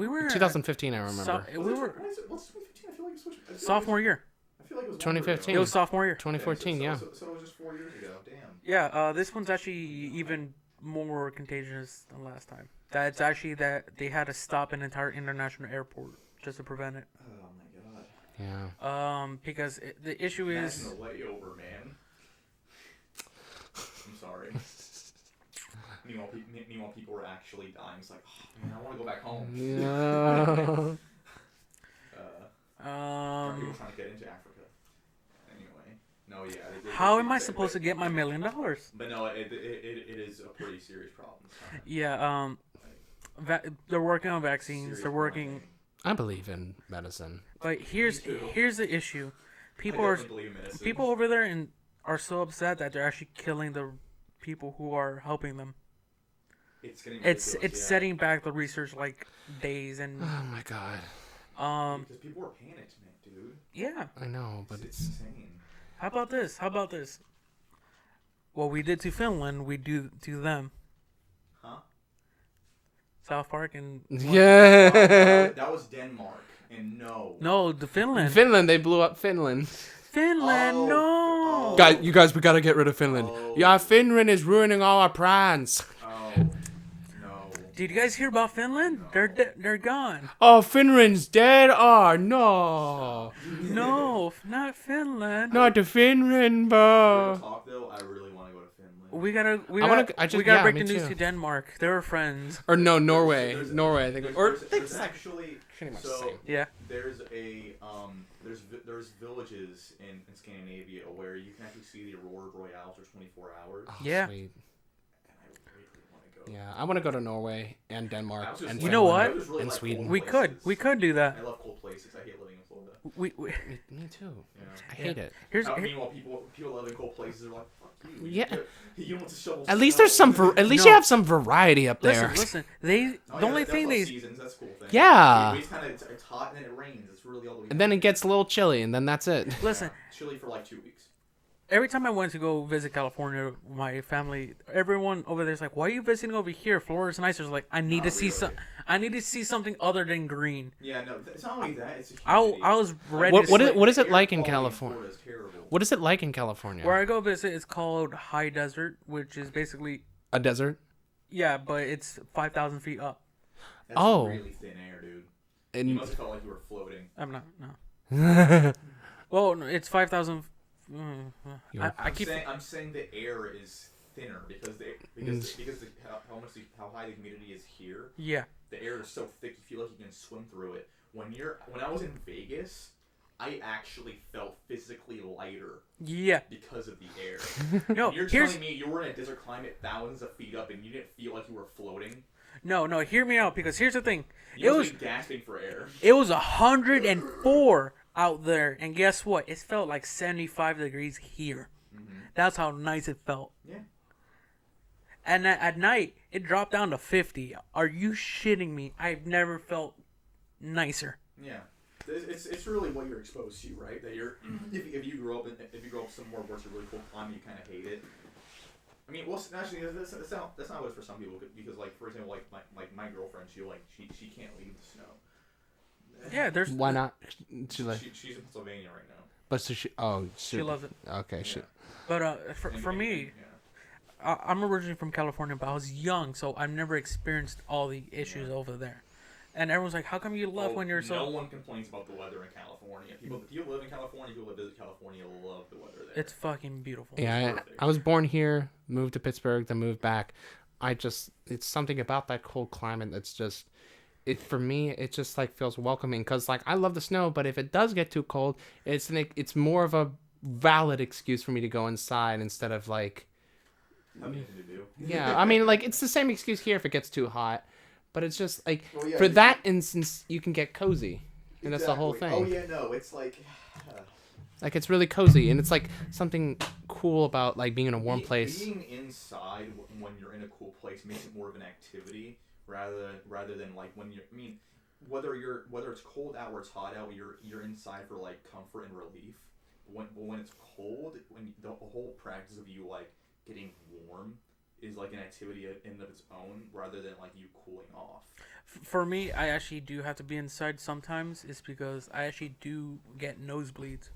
were 2015. I remember. What's 2015? I feel like it was sophomore year. I feel like it was 2015. It was sophomore year. 2014. Yeah. So it was just 4 years ago. Damn. Yeah. This one's actually even more contagious than last time. That's actually that they had to stop an entire international airport just to prevent it. Oh my god. Yeah. Because the issue is. That's a layover, man. I'm sorry. Meanwhile, people were actually dying. It's like, oh, man, I want to go back home. Yeah. People trying to get into Africa. Anyway, no, yeah. How am I supposed to get my $1 million? But no, it is a pretty serious problem. Yeah. They're working on vaccines. They're working. I believe in medicine. But here's the issue. People over there are so upset that they're actually killing the people who are helping them. It's setting back the research like days and. Oh my god. Because people are panicked, man, dude. Yeah. I know, but it's insane. How about this? What we did to Finland, we do to them. Huh? South Park and. Yeah. That was Denmark, and no. No, the Finland. Finland, they blew up Finland. Finland, no. You guys, we gotta get rid of Finland. Yeah, Finland is ruining all our plans. Oh, no. Did you guys hear about Finland? They're gone. Oh, Finland's dead. Oh no. No, not Finland. Not the Finland, bro. Talk though, I really want to go to Finland. We gotta yeah, break me the news too. to Denmark. They're friends. Or no, Norway. Norway, I think. There's actually pretty much the so same. Yeah. there's a there's villages in Scandinavia where you can actually see the aurora borealis for 24 hours. Oh, Yeah. Sweet. And I really want to go. Yeah, I want to go to Norway and Denmark and You know what? Really And like Sweden. cold We places. could do that. I love cold places. I hate living in Florida. We Me too. Yeah. I hate it. here's Meanwhile, people live in cold places are like, fuck you. Yeah. You want to shovel At least snow. there's some. At least you have some variety up there. listen. Oh, The yeah, only that's thing all they seasons. That's a cool thing. Yeah. It's kind of it's hot and then it rains. It's really all the way. And then it gets a little chilly, and then that's it. listen. chilly for like 2 weeks. Every time I went to go visit California, my family, everyone over there's like, "Why are you visiting over here? Florida's nicer." It's like, I need to see really. I need to see something other than green. Yeah, no, it's not only that. It's a I humidity. was ready. What is it Air like in quality California? Florida is terrible. What is it like in California? Where I go visit is called High Desert, which is basically A desert? but it's 5,000 feet up. That's Oh. really thin air, dude. You And must have felt like you were floating. I'm not. No. Well, no, it's 5,000. I keep. I'm saying the air is thinner because how high the humidity is here. Yeah. The air is so thick you feel like you can swim through it. When I was in Vegas, I actually felt physically lighter Yeah. because of the air. No. You're telling me you were in a desert climate thousands of feet up and you didn't feel like you were floating? No. Hear me out, because here's the thing. You It must was be gasping for air. it was 104 out there, and guess what? It felt like 75 degrees here. That's how nice it felt. Yeah. And at night, it dropped down to 50. Are you shitting me? I've never felt nicer. Yeah. It's really what you're exposed to, right? That you're if you grow up somewhere where it's a really cool climate, you kind of hate it. I mean, well, actually, that's not what it's for some people because, like, for example, like my girlfriend, she can't leave the snow. Yeah, there's. why not? She's in Pennsylvania right now. But so she loves it. Okay, shit. But for me, I'm originally from California, but I was young, so I've never experienced all the issues over there. And everyone's like, "How come you left when you're so?" No one complains about the weather in California. People live in California. People that visit California love the weather there. It's fucking beautiful. Yeah, I was born here, moved to Pittsburgh, then moved back. It's something about that cold climate that's just, for me, it just like feels welcoming. Cause like I love the snow, but if it does get too cold, it's more of a valid excuse for me to go inside instead of like. Nothing to do. Yeah, I mean, like it's the same excuse here if it gets too hot, but it's just like yeah, for that instance you can get cozy, and that's the whole thing. Oh yeah, no, it's like. Like it's really cozy, and it's like something cool about like being in a warm place. Being inside when you're in a cool place makes it more of an activity rather than like when you're. I mean, whether it's cold out or it's hot out, you're inside for like comfort and relief. When it's cold, when the whole practice of you like getting warm is like an activity in and of its own rather than like you cooling off. For me, I actually do have to be inside sometimes. It's because I actually do get nosebleeds.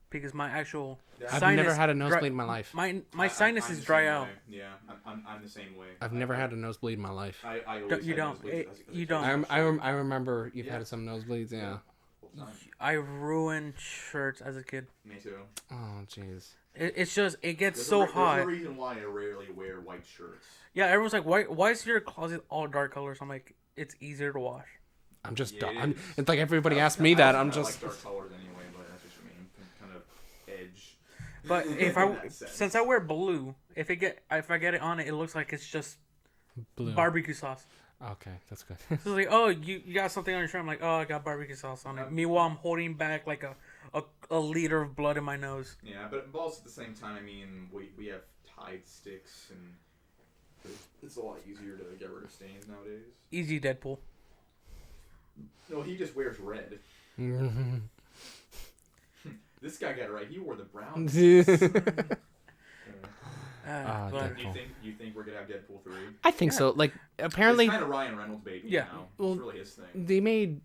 Because my actual I've sinus never had a nosebleed in my life. My sinuses dry out. Yeah, I'm the same way. I've never had a nosebleed in my life. I always You had don't. nosebleeds as a don't. I remember you've had some nosebleeds, yeah. I ruined shirts as a kid. Me too. Oh jeez. It's just it gets There's so hot. There's a reason why I rarely wear white shirts. Yeah, everyone's like, why is your closet all dark colors? I'm like, it's easier to wash. I'm just Yeah, it's like everybody asked me that. I'm just like dark colors anyway, but that's what you mean. Kind of edge. But since I wear blue, if I get it on it, it looks like it's just blue. barbecue sauce. Okay, that's good. So it's like, oh, you got something on your shirt. I'm like, oh, I got barbecue sauce on it. Meanwhile, I'm holding back like a liter of blood in my nose. Yeah, but also at the same time, I mean, we have Tide sticks, and it's a lot easier to get rid of stains nowadays. Easy, Deadpool. No, he just wears red. This guy got it right. He wore the brown. But You think we're gonna have Deadpool 3? I think so. Like apparently It's kind of Ryan Reynolds' baby. Yeah. Now. Well, It's really his thing. they made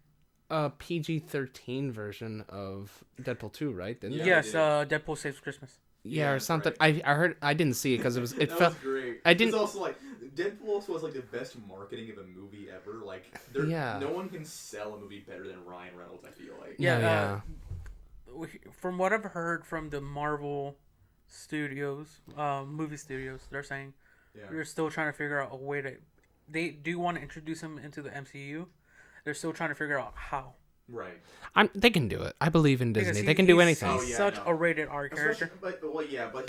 a PG-13 version of Deadpool 2, right? Didn't they? Yes, Deadpool Saves Christmas. Yeah, or something. Right. I heard. I didn't see it because it was. It that felt was great. I didn't. It's also like Deadpool also was like the best marketing of a movie ever. Like, no one can sell a movie better than Ryan Reynolds. I feel like. Yeah. From what I've heard from the Marvel studios, movie studios, they're saying they're still trying to figure out a way to. They do want to introduce him into the MCU. They're still trying to figure out how. Right. They can do it. I believe in Disney. They can do anything. He's such a rated R character. But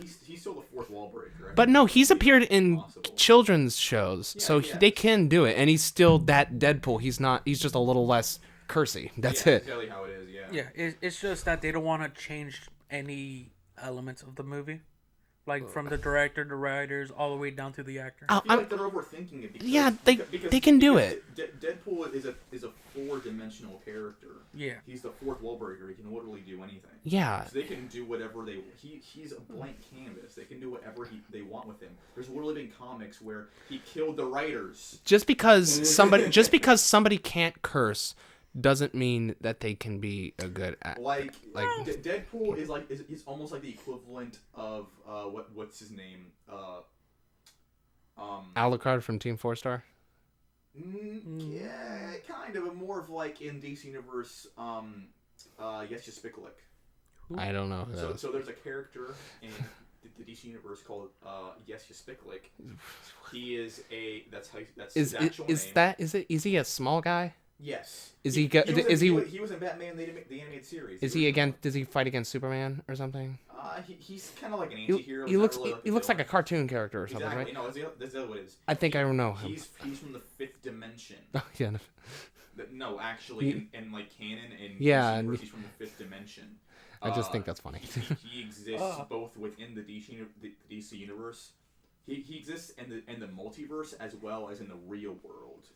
he's still the fourth wall breaker. But no, he's appeared in children's shows, so they can do it. And he's still that Deadpool. He's not. He's just a little less cursy. That's it. Exactly how it is. Yeah. It's just that they don't want to change any elements of the movie. Like, from the director, the writers, all the way down to the actor. I feel like they're overthinking it. Because, they can do it. Deadpool is a four-dimensional character. Yeah. He's the fourth wall breaker. He can literally do anything. Yeah. So they can do whatever they... He's a blank canvas. They can do whatever they want with him. There's literally been comics where he killed the writers. Just because somebody can't curse doesn't mean that they can be a good actor. Deadpool is almost like the equivalent of what's his name? Alucard from Team 4-Star? Yeah, kind of, but more of like in DC Universe, Yes Spiklik. I don't know who that is. So there's a character in the DC Universe called Yes Spiklik. He is his actual name. Is he a small guy? Yes. He was in Batman the animated series. Does he fight against Superman or something? He's kind of like an anti-hero. He looks like a cartoon character or something, right? No, that's what it is. I think I don't know him. He's from the fifth dimension. Oh, yeah. No, actually, in like canon, he's from the fifth dimension. I just think that's funny. He exists both within the DC universe. He exists in the multiverse as well as in the real world.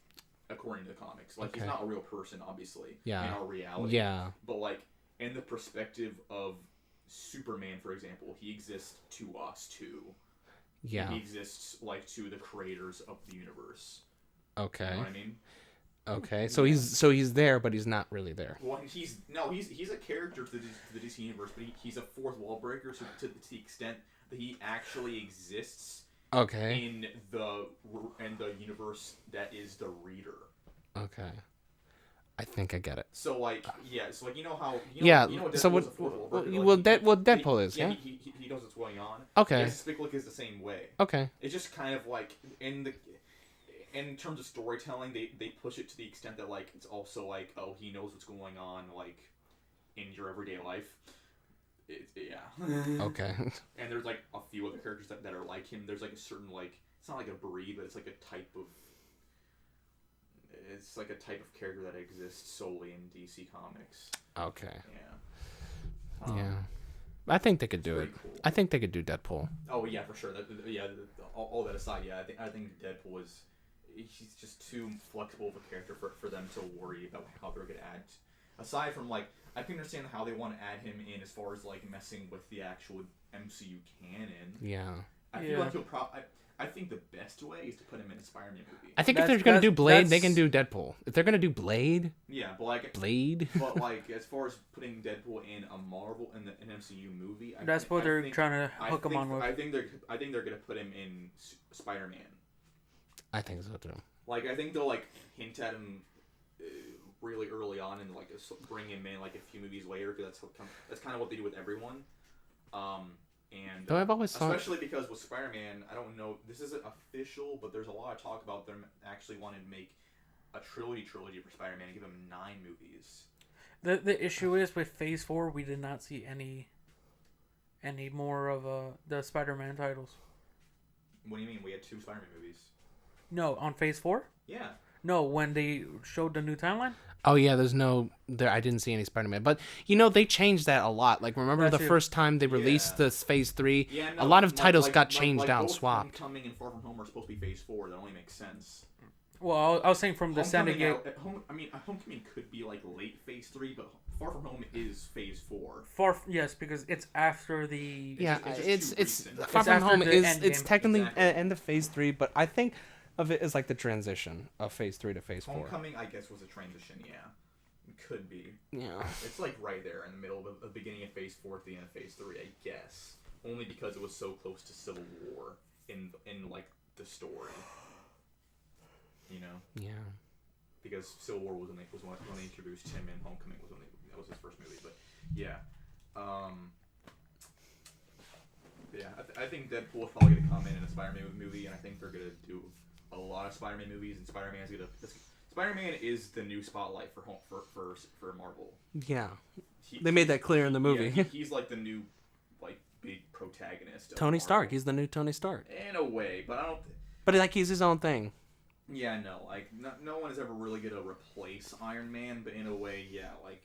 According to the comics, he's not a real person, obviously. In our reality. Yeah. But in the perspective of Superman, for example, he exists to us too. Yeah. He exists to the creators of the universe. Okay. You know what I mean? Okay. So he's there, but he's not really there. Well, he's a character to the DC universe, but he's a fourth wall breaker. So to the extent that he actually exists. Okay. In the universe that is the reader. Okay. I think I get it. So you know how Deadpool is, yeah. He knows what's going on. Okay. Spiklik is the same way. Okay. It's just kind of in terms of storytelling, they push it to the extent that it's also he knows what's going on in your everyday life. Okay. And there's a few other characters that are like him. There's a certain it's not like a breed, but it's a type of. It's a type of character that exists solely in DC Comics. Okay. Yeah. I think they could do it. Cool. I think they could do Deadpool. Oh yeah, for sure. All that aside, I think Deadpool he's just too flexible of a character for them to worry about how they're gonna add. Aside from I can understand how they want to add him in as far as messing with the actual MCU canon. Yeah. I feel I think the best way is to put him in a Spider-Man movie. I think if they're gonna do Blade, they can do Deadpool. If they're gonna do Blade. Yeah, but Blade. But as far as putting Deadpool in a Marvel in an MCU movie, that's what they're trying to hook him on with. I think they're gonna put him in Spider-Man. I think so too. I think they'll hint at him. Really early on and bring him in a few movies later because that's kind of what they do with everyone, and I've always especially because with Spider-Man, I don't know, this isn't official, but there's a lot of talk about them actually wanting to make a trilogy for Spider-Man and give him 9 movies. The issue is with Phase 4, we did not see any more of the Spider-Man titles. What do you mean? We had 2 Spider-Man movies. No, on Phase 4? Yeah. No, when they showed the new timeline. Oh yeah, I didn't see any Spider-Man, but they changed that a lot. Remember the first time they released the Phase 3, a lot of titles got changed out and swapped. Homecoming and Far From Home are supposed to be Phase 4. That only makes sense. Well, I was saying from the Syndicate. Homecoming could be late Phase 3, but Far From Home is Phase 4. Yes, because it's after the. Yeah, it's Far From Home it's technically end of Phase 3, but I think of it as the transition of Phase 3 to Phase 4. Homecoming, I guess, was a transition, yeah. Could be. Yeah. It's like right there in the middle of the beginning of Phase 4 at the end of Phase 3, I guess. Only because it was so close to Civil War in like the story. You know? Yeah. Because Civil War was when they introduced him, and Homecoming was when that was his first movie. But yeah. Yeah, I think Deadpool is probably gonna come in a Spider-Man movie, and I think they're gonna do a lot of Spider-Man movies, and Spider-Man is the new spotlight for Marvel. Yeah, they made that clear in the movie. Yeah, he's like the new like big protagonist. Of Tony Marvel. Stark. He's the new Tony Stark. In a way, but I don't. But like he's his own thing. Yeah, no, like no one is ever really gonna replace Iron Man, but in a way, yeah, like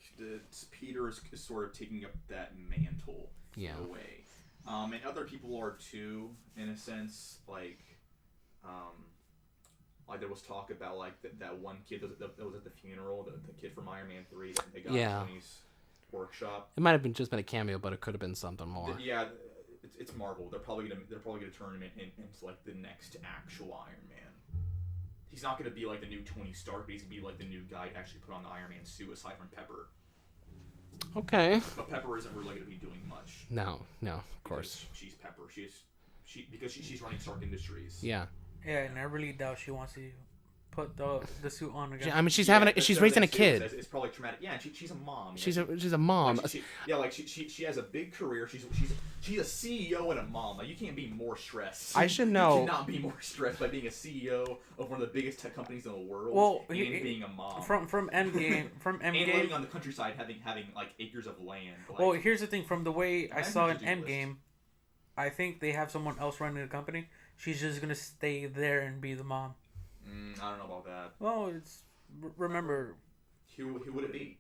Peter is sort of taking up that mantle in a way. And other people are too, in a sense. Like there was talk about like that one kid that was at the funeral, the kid from Iron Man 3 that they got in Tony's workshop. It might have just been a cameo, but it could have been something more. Yeah, it's Marvel. They're probably gonna turn him into like the next actual Iron Man. He's not gonna be like the new Tony Stark, but he's gonna be like the new guy to actually put on the Iron Man suit aside from Pepper. Okay. But Pepper isn't really going to be doing much. No, of course. She's Pepper. Because she's running Stark Industries. Yeah. Yeah, and I really doubt she wants to put the suit on again. Yeah, I mean, she's raising a kid. It's probably traumatic. Yeah, and she's a mom. She's a mom. Like she has a big career. She's a CEO and a mom. Like you can't be more stressed. I should know. You cannot be more stressed by being a CEO of one of the biggest tech companies in the world. Well, and being a mom. From Endgame, and living on the countryside, having like acres of land. Like, well, here's the thing. From the way I saw in Endgame, I think they have someone else running the company. She's just gonna stay there and be the mom. I don't know about that. Well, remember. Who would it be?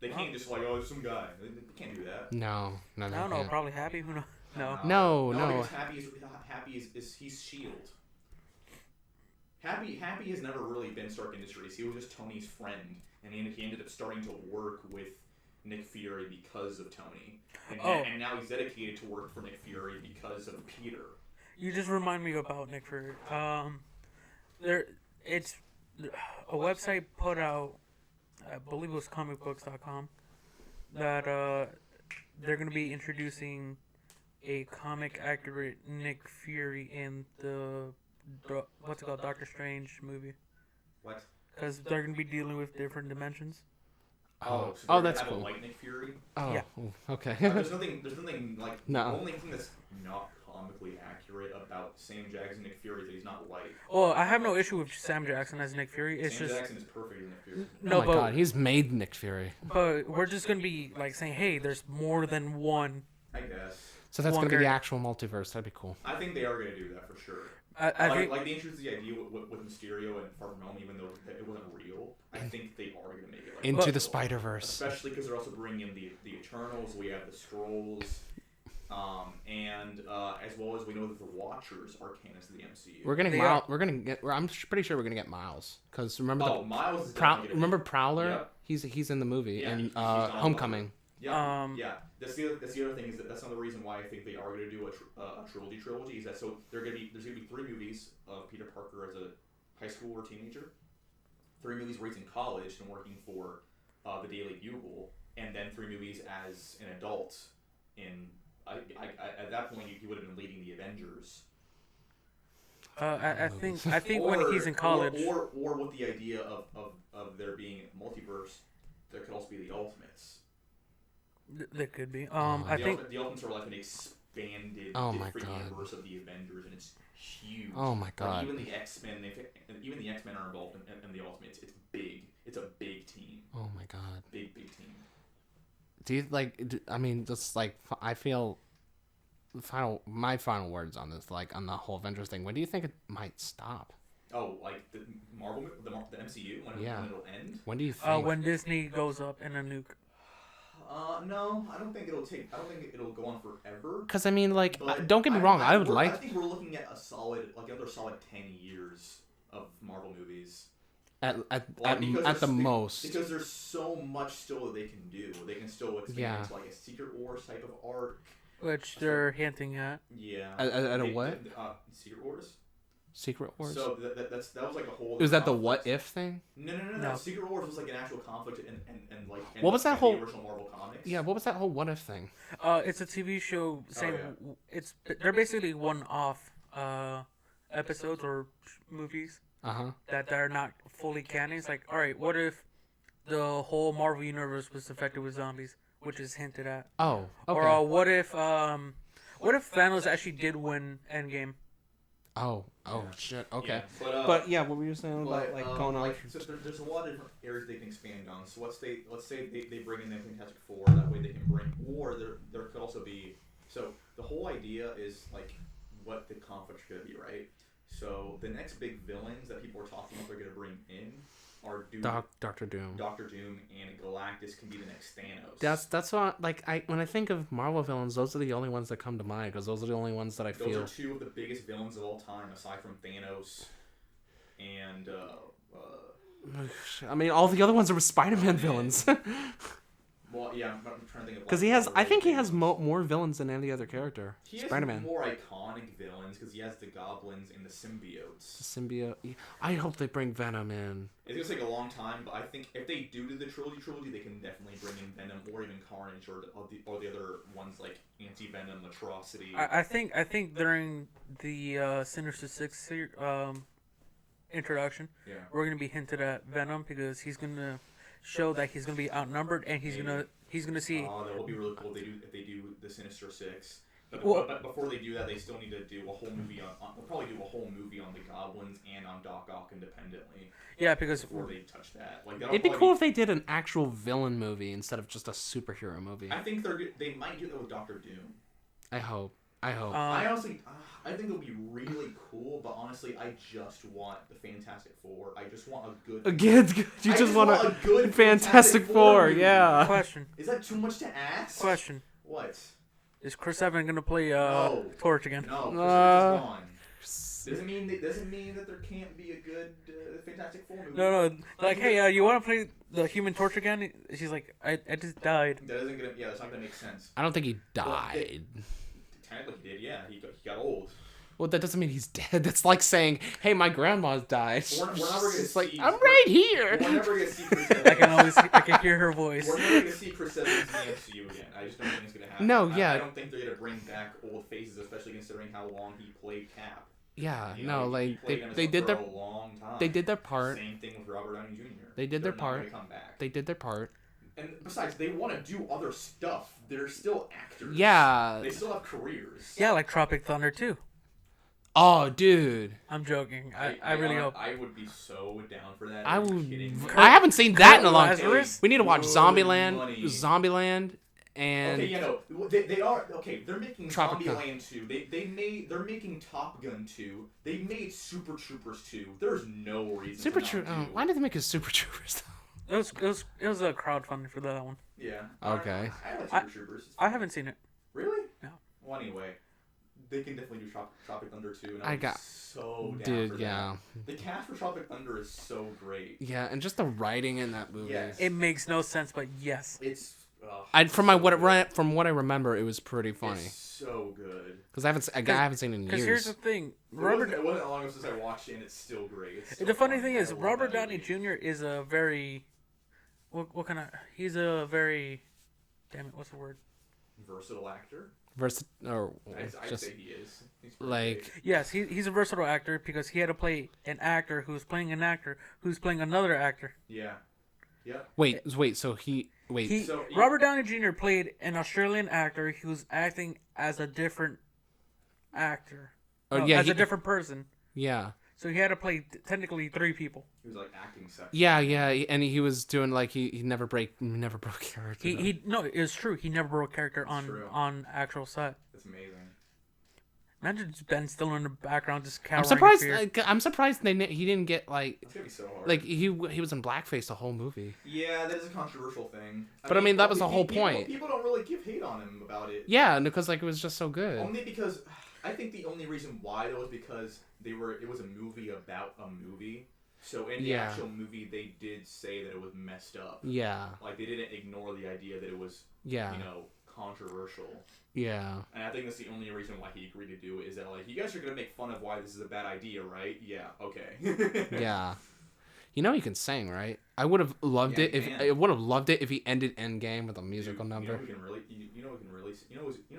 They can't just like, oh, some guy. They can't do that. No. I don't know. Probably Happy. Who knows? No. Because Happy is he's Shield. Happy has never really been Stark Industries. He was just Tony's friend, and he ended up starting to work with Nick Fury because of Tony, and now he's dedicated to work for Nick Fury because of Peter. You just remind me about Nick Fury. It's a website put out, I believe it was comicbooks.com, that they're going to be introducing a comic accurate Nick Fury in the what's it called, Doctor Strange movie. What? Because they're going to be dealing with different dimensions. So that's cool. Like Nick Fury. Oh, yeah. Okay. There's nothing like no. The only thing that's not comically accurate about Sam Jackson Nick Fury is that he's not white. Well, I have no issue with Sam Jackson as Nick Fury. It's Sam just Jackson is perfect as Nick Fury. No, oh my God, he's made Nick Fury. But we're just gonna be like saying, hey, there's more than one. I guess. So that's gonna be the actual multiverse. That'd be cool. I think they are gonna do that for sure. I think like they introduced the idea with Mysterio and Far From Home, even though it wasn't real. I think they are gonna make it like into the Spider-Verse. Especially because they're also bringing in the Eternals. We have the Skrulls. And as well as we know that the Watchers are canon to the MCU. We're getting Miles. I'm pretty sure we're gonna get Miles because remember Miles is remember Prowler? Yep. He's in the movie and he's Homecoming. Yeah, That's the other thing is that's another reason why I think they are going to do a trilogy. Is that so there's gonna be 3 movies of Peter Parker as a high school or teenager, 3 movies where he's in college and working for the Daily Bugle, and then 3 movies as an adult in. At that point, he would have been leading the Avengers. I think when he's in college, or with the idea of there being a multiverse, there could also be the Ultimates. There could be. I think the Ultimates are like an expanded different universe of the Avengers, and it's huge. Oh my God! Like even the X-Men are involved in the Ultimates. It's big. It's a big team. Oh my God! Big team. Do you I mean, just like I feel. My final words on this, like on the whole Avengers thing. When do you think it might stop? Oh, like the Marvel, the MCU when it'll end? When do you think? When Disney goes up in a nuke. No, I don't think it'll go on forever. Because I mean, like, don't get me wrong. I think we're looking at another solid 10 years of Marvel movies. At the most. Because there's so much still that they can do. They can still expand into like a Secret Wars type of arc. Which they're hinting at. Yeah. At a what? Secret Wars? Secret Wars. So that was like a whole. Was that the what if thing? No. Secret Wars was like an actual conflict and like. What was that whole? The original Marvel comics. Yeah, what was that whole what if thing? It's a TV show. They're basically one-off episodes or movies. That are not fully canon. It's like, all right, what if the whole Marvel universe was infected with zombies, which is hinted at. Oh, okay. Or what if Thanos actually did win Endgame? Oh, shit. Okay. Yeah. But yeah, what were you saying about going on? So there's a lot of different areas they can expand on. So let's say they bring in the Fantastic Four. That way they can bring, or there could also be. So the whole idea is like what the conflict's gonna be, right? So the next big villains that people are talking about they're gonna bring in are Doctor Doom. Doctor Doom and Galactus can be the next Thanos. That's what when I think of Marvel villains, those are the only ones that come to mind because those are the only ones that I feel. Those are two of the biggest villains of all time, aside from Thanos and. I mean, all the other ones are Spider-Man villains. Well, yeah, I'm trying to think of. Because he has, I think he has more villains than any other character. He Spider-Man. has more iconic villains because he has the goblins and the symbiotes. The symbiote. I hope they bring Venom in. It's gonna take a long time, but I think if they do the trilogy, they can definitely bring in Venom or even Carnage or the other ones like Anti-Venom, Atrocity. I think during the Sinister Six introduction, we're gonna be hinted at Venom because he's gonna show that he's gonna be outnumbered and he's gonna see. Oh, that will be really cool. If they do the Sinister Six. But before they do that, they still need to do a whole movie they'll probably do a whole movie on the Goblins and on Doc Ock independently. Yeah, because before they touch that, like it'd be cool if they did an actual villain movie instead of just a superhero movie. I think they might do that with Doctor Doom. I hope. I honestly, I think it'll be really cool, but honestly, I just want the Fantastic Four. I just want a good. You just want a good Fantastic Four, yeah. Question. Is that too much to ask? Question. What? Is Chris Evans gonna play Torch again? No, Chris Evans is gone. Doesn't mean that there can't be a good Fantastic Four movie. No. Like, hey, you want to play the Human Torch again? She's like, I just died. That's not gonna make sense. I don't think he died. Technically he did, yeah. He got old. Well, that doesn't mean he's dead. That's like saying, hey, my grandma's died. We're never gonna it's see. Like, I'm right here. We're never gonna see Chris Evans. I can hear her voice. We're never gonna see Chris Evans in the MCU again. I just don't think it's gonna happen. No, yeah. I don't think they're gonna bring back old faces, especially considering how long he played Cap. Yeah, you know, like they did their part. Same thing with Robert Downey Jr. They did their part. Come back. They did their part. And besides, they want to do other stuff. They're still actors. Yeah. They still have careers. Yeah, like Tropic Thunder too. Oh, dude. I'm joking. I really hope. I would be so down for that. I haven't seen that in a long time. We need to watch Zombieland, and okay, they are okay. They're making Tropic Zombieland 2. They're making Top Gun 2. They made Super Troopers 2. There's no reason. Super Troopers. Why did they make a Super Troopers though? It was a crowdfunding for that one. Yeah. Okay. I like Super Troopers. I haven't seen it. Really? No. Well, anyway, they can definitely do Tropic Thunder 2. And I got so down dude, for yeah. That. The cast for Tropic Thunder is so great. Yeah, and just the writing in that movie. Yes. It makes no sense, but yes. It's. From what I remember, it was pretty funny. It's so good. Because I haven't seen it in years. Because here's the thing, It wasn't long since I watched it, and it's still great. The funny thing is, Robert Downey Jr. is a very, what kind of? He's a very, damn it, what's the word? Versatile actor. I'd say he is. He's like big. Yes, he's a versatile actor because he had to play an actor who's playing an actor who's playing another actor. Yeah. Wait. So Robert Downey Jr. played an Australian actor who's acting as a different actor. As a different person. Yeah. So he had to play technically 3 people. He was like acting section. Yeah, and he was doing like he never broke character. No, it's true. He never broke character on actual set. That's amazing. Imagine Ben Stiller in the background just cowering. I'm surprised he didn't get like. It's gonna be so hard. Like he was in blackface the whole movie. Yeah, that is a controversial thing. I mean that was the whole point. People don't really give hate on him about it. Yeah, because like it was just so good. Only because I think the only reason why though was because it was a movie about a movie. So in the actual movie, they did say that it was messed up. Yeah. Like they didn't ignore the idea that it was. Yeah. controversial. Yeah. And I think that's the only reason why he agreed to do it is that, like, you guys are going to make fun of why this is a bad idea, right? Yeah, okay. Yeah. You know he can sing, right? I would have loved it if he ended Endgame with a musical number. You know who can really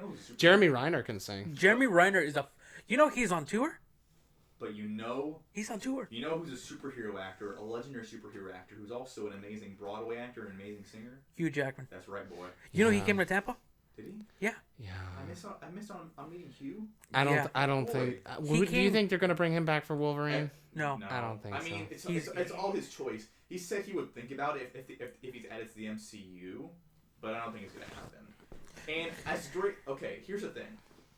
who's Jeremy Renner can sing. Jeremy Renner is he's on tour? But he's on tour. You know who's a superhero actor, a legendary superhero actor who's also an amazing Broadway actor and an amazing singer? Hugh Jackman. That's right, boy. You know he came to Tampa? Did he? Yeah. Yeah. I missed on meeting Hugh. I don't think. Do you think they're gonna bring him back for Wolverine? No, I don't think so. I mean, it's all his choice. He said he would think about it if he's added to the MCU, but I don't think it's gonna happen. And as great, okay, here's the thing.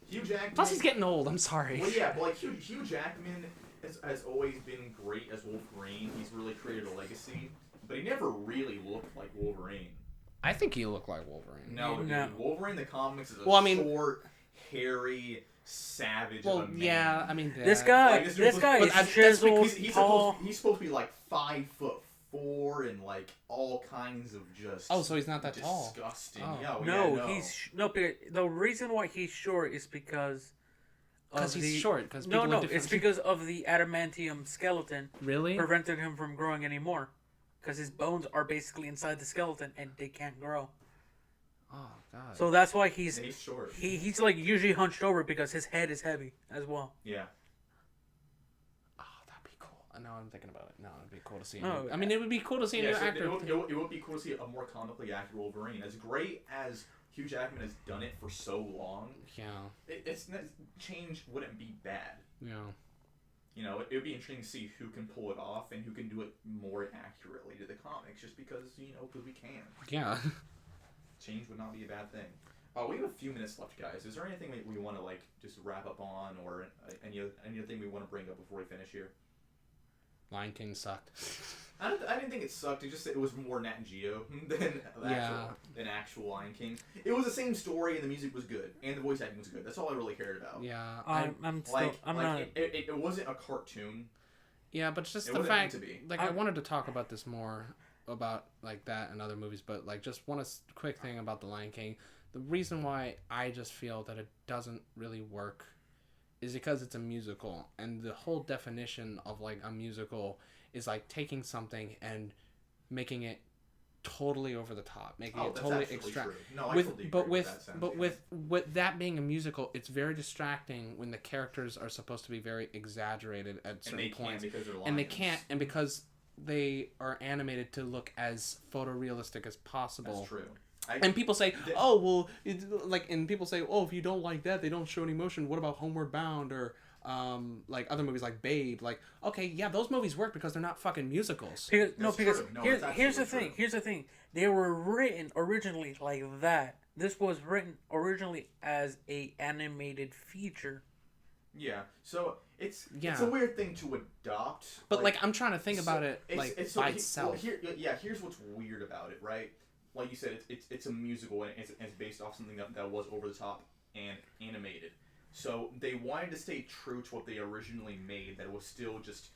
Hugh Jackman. Plus, he's getting old. I'm sorry. Well, yeah, but like Hugh Jackman has always been great as Wolverine. He's really created a legacy, but he never really looked like Wolverine. I think he looked like Wolverine. No. Dude, Wolverine in the comics is short, hairy, savage. Well, of a man. yeah, I mean this guy is chiseled, tall. He's supposed to be like 5'4" and like all kinds of just. Oh, so he's not that tall. Disgusting. Oh. No. The reason why he's short is because. He's short. It's because of the adamantium skeleton. Really? Prevented him from growing anymore. Because his bones are basically inside the skeleton and they can't grow. Oh God. So that's why he's short. He's like usually hunched over because his head is heavy as well. Yeah. Oh, that'd be cool. Now I'm thinking about it. No, it'd be cool to see. I mean, it would be cool to see a new actor. It would be cool to see a more comically accurate Wolverine. As great as Hugh Jackman has done it for so long. Yeah. Change wouldn't be bad. Yeah. You know, it would be interesting to see who can pull it off and who can do it more accurately to the comics, just because we can. Yeah. Change would not be a bad thing. We have a few minutes left, guys. Is there anything we want to like just wrap up on, or any other thing we want to bring up before we finish here? Lion King sucked. I didn't think it sucked. It just it was more Nat Geo than actual Lion King. It was the same story, and the music was good, and the voice acting was good. That's all I really cared about. Yeah, I'm not. It wasn't a cartoon. Yeah, but just the fact, like, I wanted to talk about this more about like that and other movies, but like just one quick thing about the Lion King. The reason why I just feel that it doesn't really work is because it's a musical, and the whole definition of like a musical is like taking something and making it totally over the top, making it totally extra. No, with that being a musical, it's very distracting when the characters are supposed to be very exaggerated at certain points, and they can't, and because they are animated to look as photorealistic as possible. That's true. And people say, if you don't like that, they don't show any emotion. What about Homeward Bound or like other movies like Babe? Like, okay, yeah, those movies work because they're not fucking musicals. Here's the thing. They were written originally like that. This was written originally as a animated feature. Yeah, so it's a weird thing to adopt. But like I'm trying to think about it by itself. Here's what's weird about it, right? Like you said, it's a musical, and it's based off something that was over the top and animated. So they wanted to stay true to what they originally made, that it was still just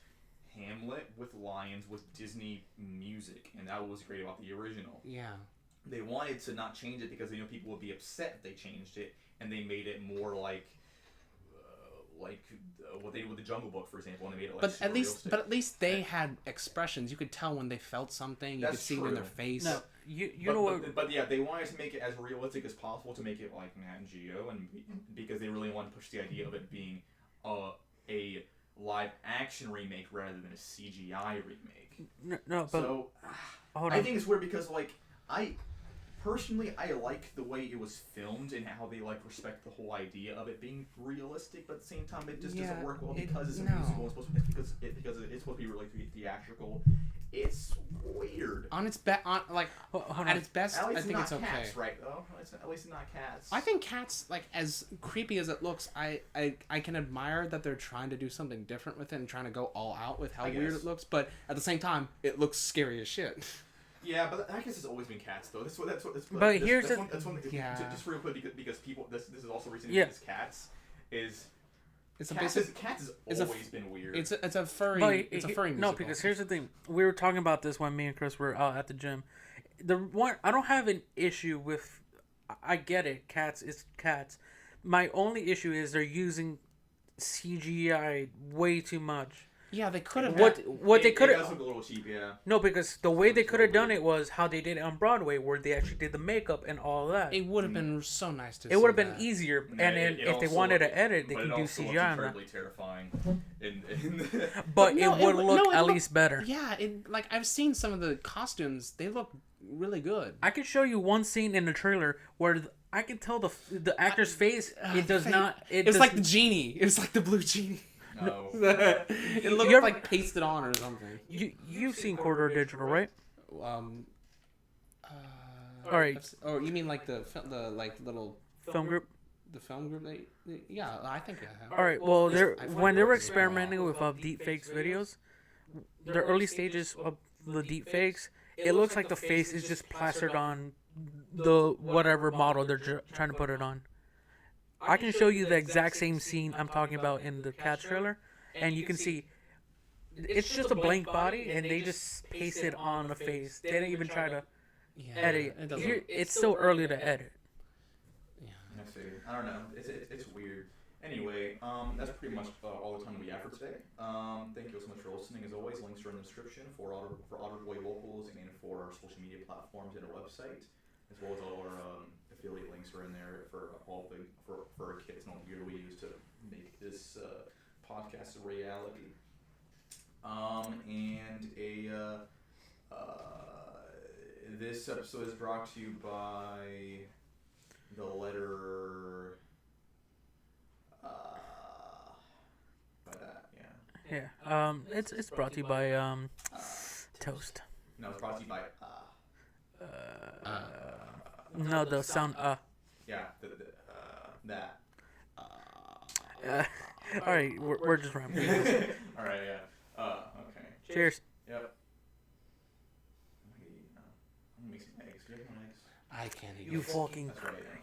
Hamlet with lions with Disney music, and that was great about the original. Yeah. They wanted to not change it because they knew people would be upset if they changed it, and they made it more like what they did with the Jungle Book, for example, and they made it like but at least they had expressions. You could tell when they felt something. You could see it in their face. No, But yeah, they wanted to make it as realistic as possible to make it like Nat Geo, and because they really wanted to push the idea of it being a live action remake rather than a CGI remake. I think it's weird because like Personally, I like the way it was filmed and how they like respect the whole idea of it being realistic, but at the same time, it just doesn't work well because it's a musical. Because it's supposed to be really theatrical. It's weird. On its best, I think it's okay. Cats, right? Though at least not Cats. I think Cats, like as creepy as it looks, I can admire that they're trying to do something different with it and trying to go all out with how weird it looks, but at the same time, it looks scary as shit. Yeah, but I guess it's always been Cats though. Just real quick because people. This is also recently because Cats is. Cats has always been weird. It's a furry. It's a furry musical. No, because here's the thing. We were talking about this when me and Chris were out at the gym. I don't have an issue with I get it. Cats is cats. My only issue is they're using CGI way too much. Yeah, they could have. What they could have. It does look a little cheap, yeah. No, because the way they could have done it was how they did it on Broadway, where they actually did the makeup and all that. It would have been so nice to. It would have been easier, and then if they wanted to edit, they could do CGI on that. Terrifying. But it would look at least better. Yeah, like I've seen some of the costumes; they look really good. I could show you one scene in the trailer where I can tell the actor's face. It does not. It's like the genie. It's like the blue genie. No. It looked like pasted on or something. You've seen Corridor Digital, right? All right. Oh, you mean like the like little film group? The film group? Yeah, I think I have. All right. Well, when they were experimenting with deep fakes videos, the early stages of the deep fakes, it looks like the face is just plastered on the whatever model they're trying to put it on. I can show you the exact same scene I'm talking about in the Cats trailer, and you can see it's just a blank body, and they just paste it on the face. They didn't even try to edit. It's still early to edit. Yeah, I see. I don't know. It's weird. Anyway, that's pretty much all the time we have for today. Thank you so much for listening. As always, links are in the description for OtterBoy Vocals and for our social media platforms and our website, as well as all our affiliate links are in there for all for our kits and all the gear we use to make this podcast a reality. This episode is brought to you by the letter. By that, yeah. Yeah. It's brought to you by Toast. No, it's brought to you by No, the sound Yeah, that. All right, we're just rambling. All right, yeah. Okay. Cheers. Yep. I'm gonna make some eggs. Do you have any eggs? I can't eat You fucking. That's right.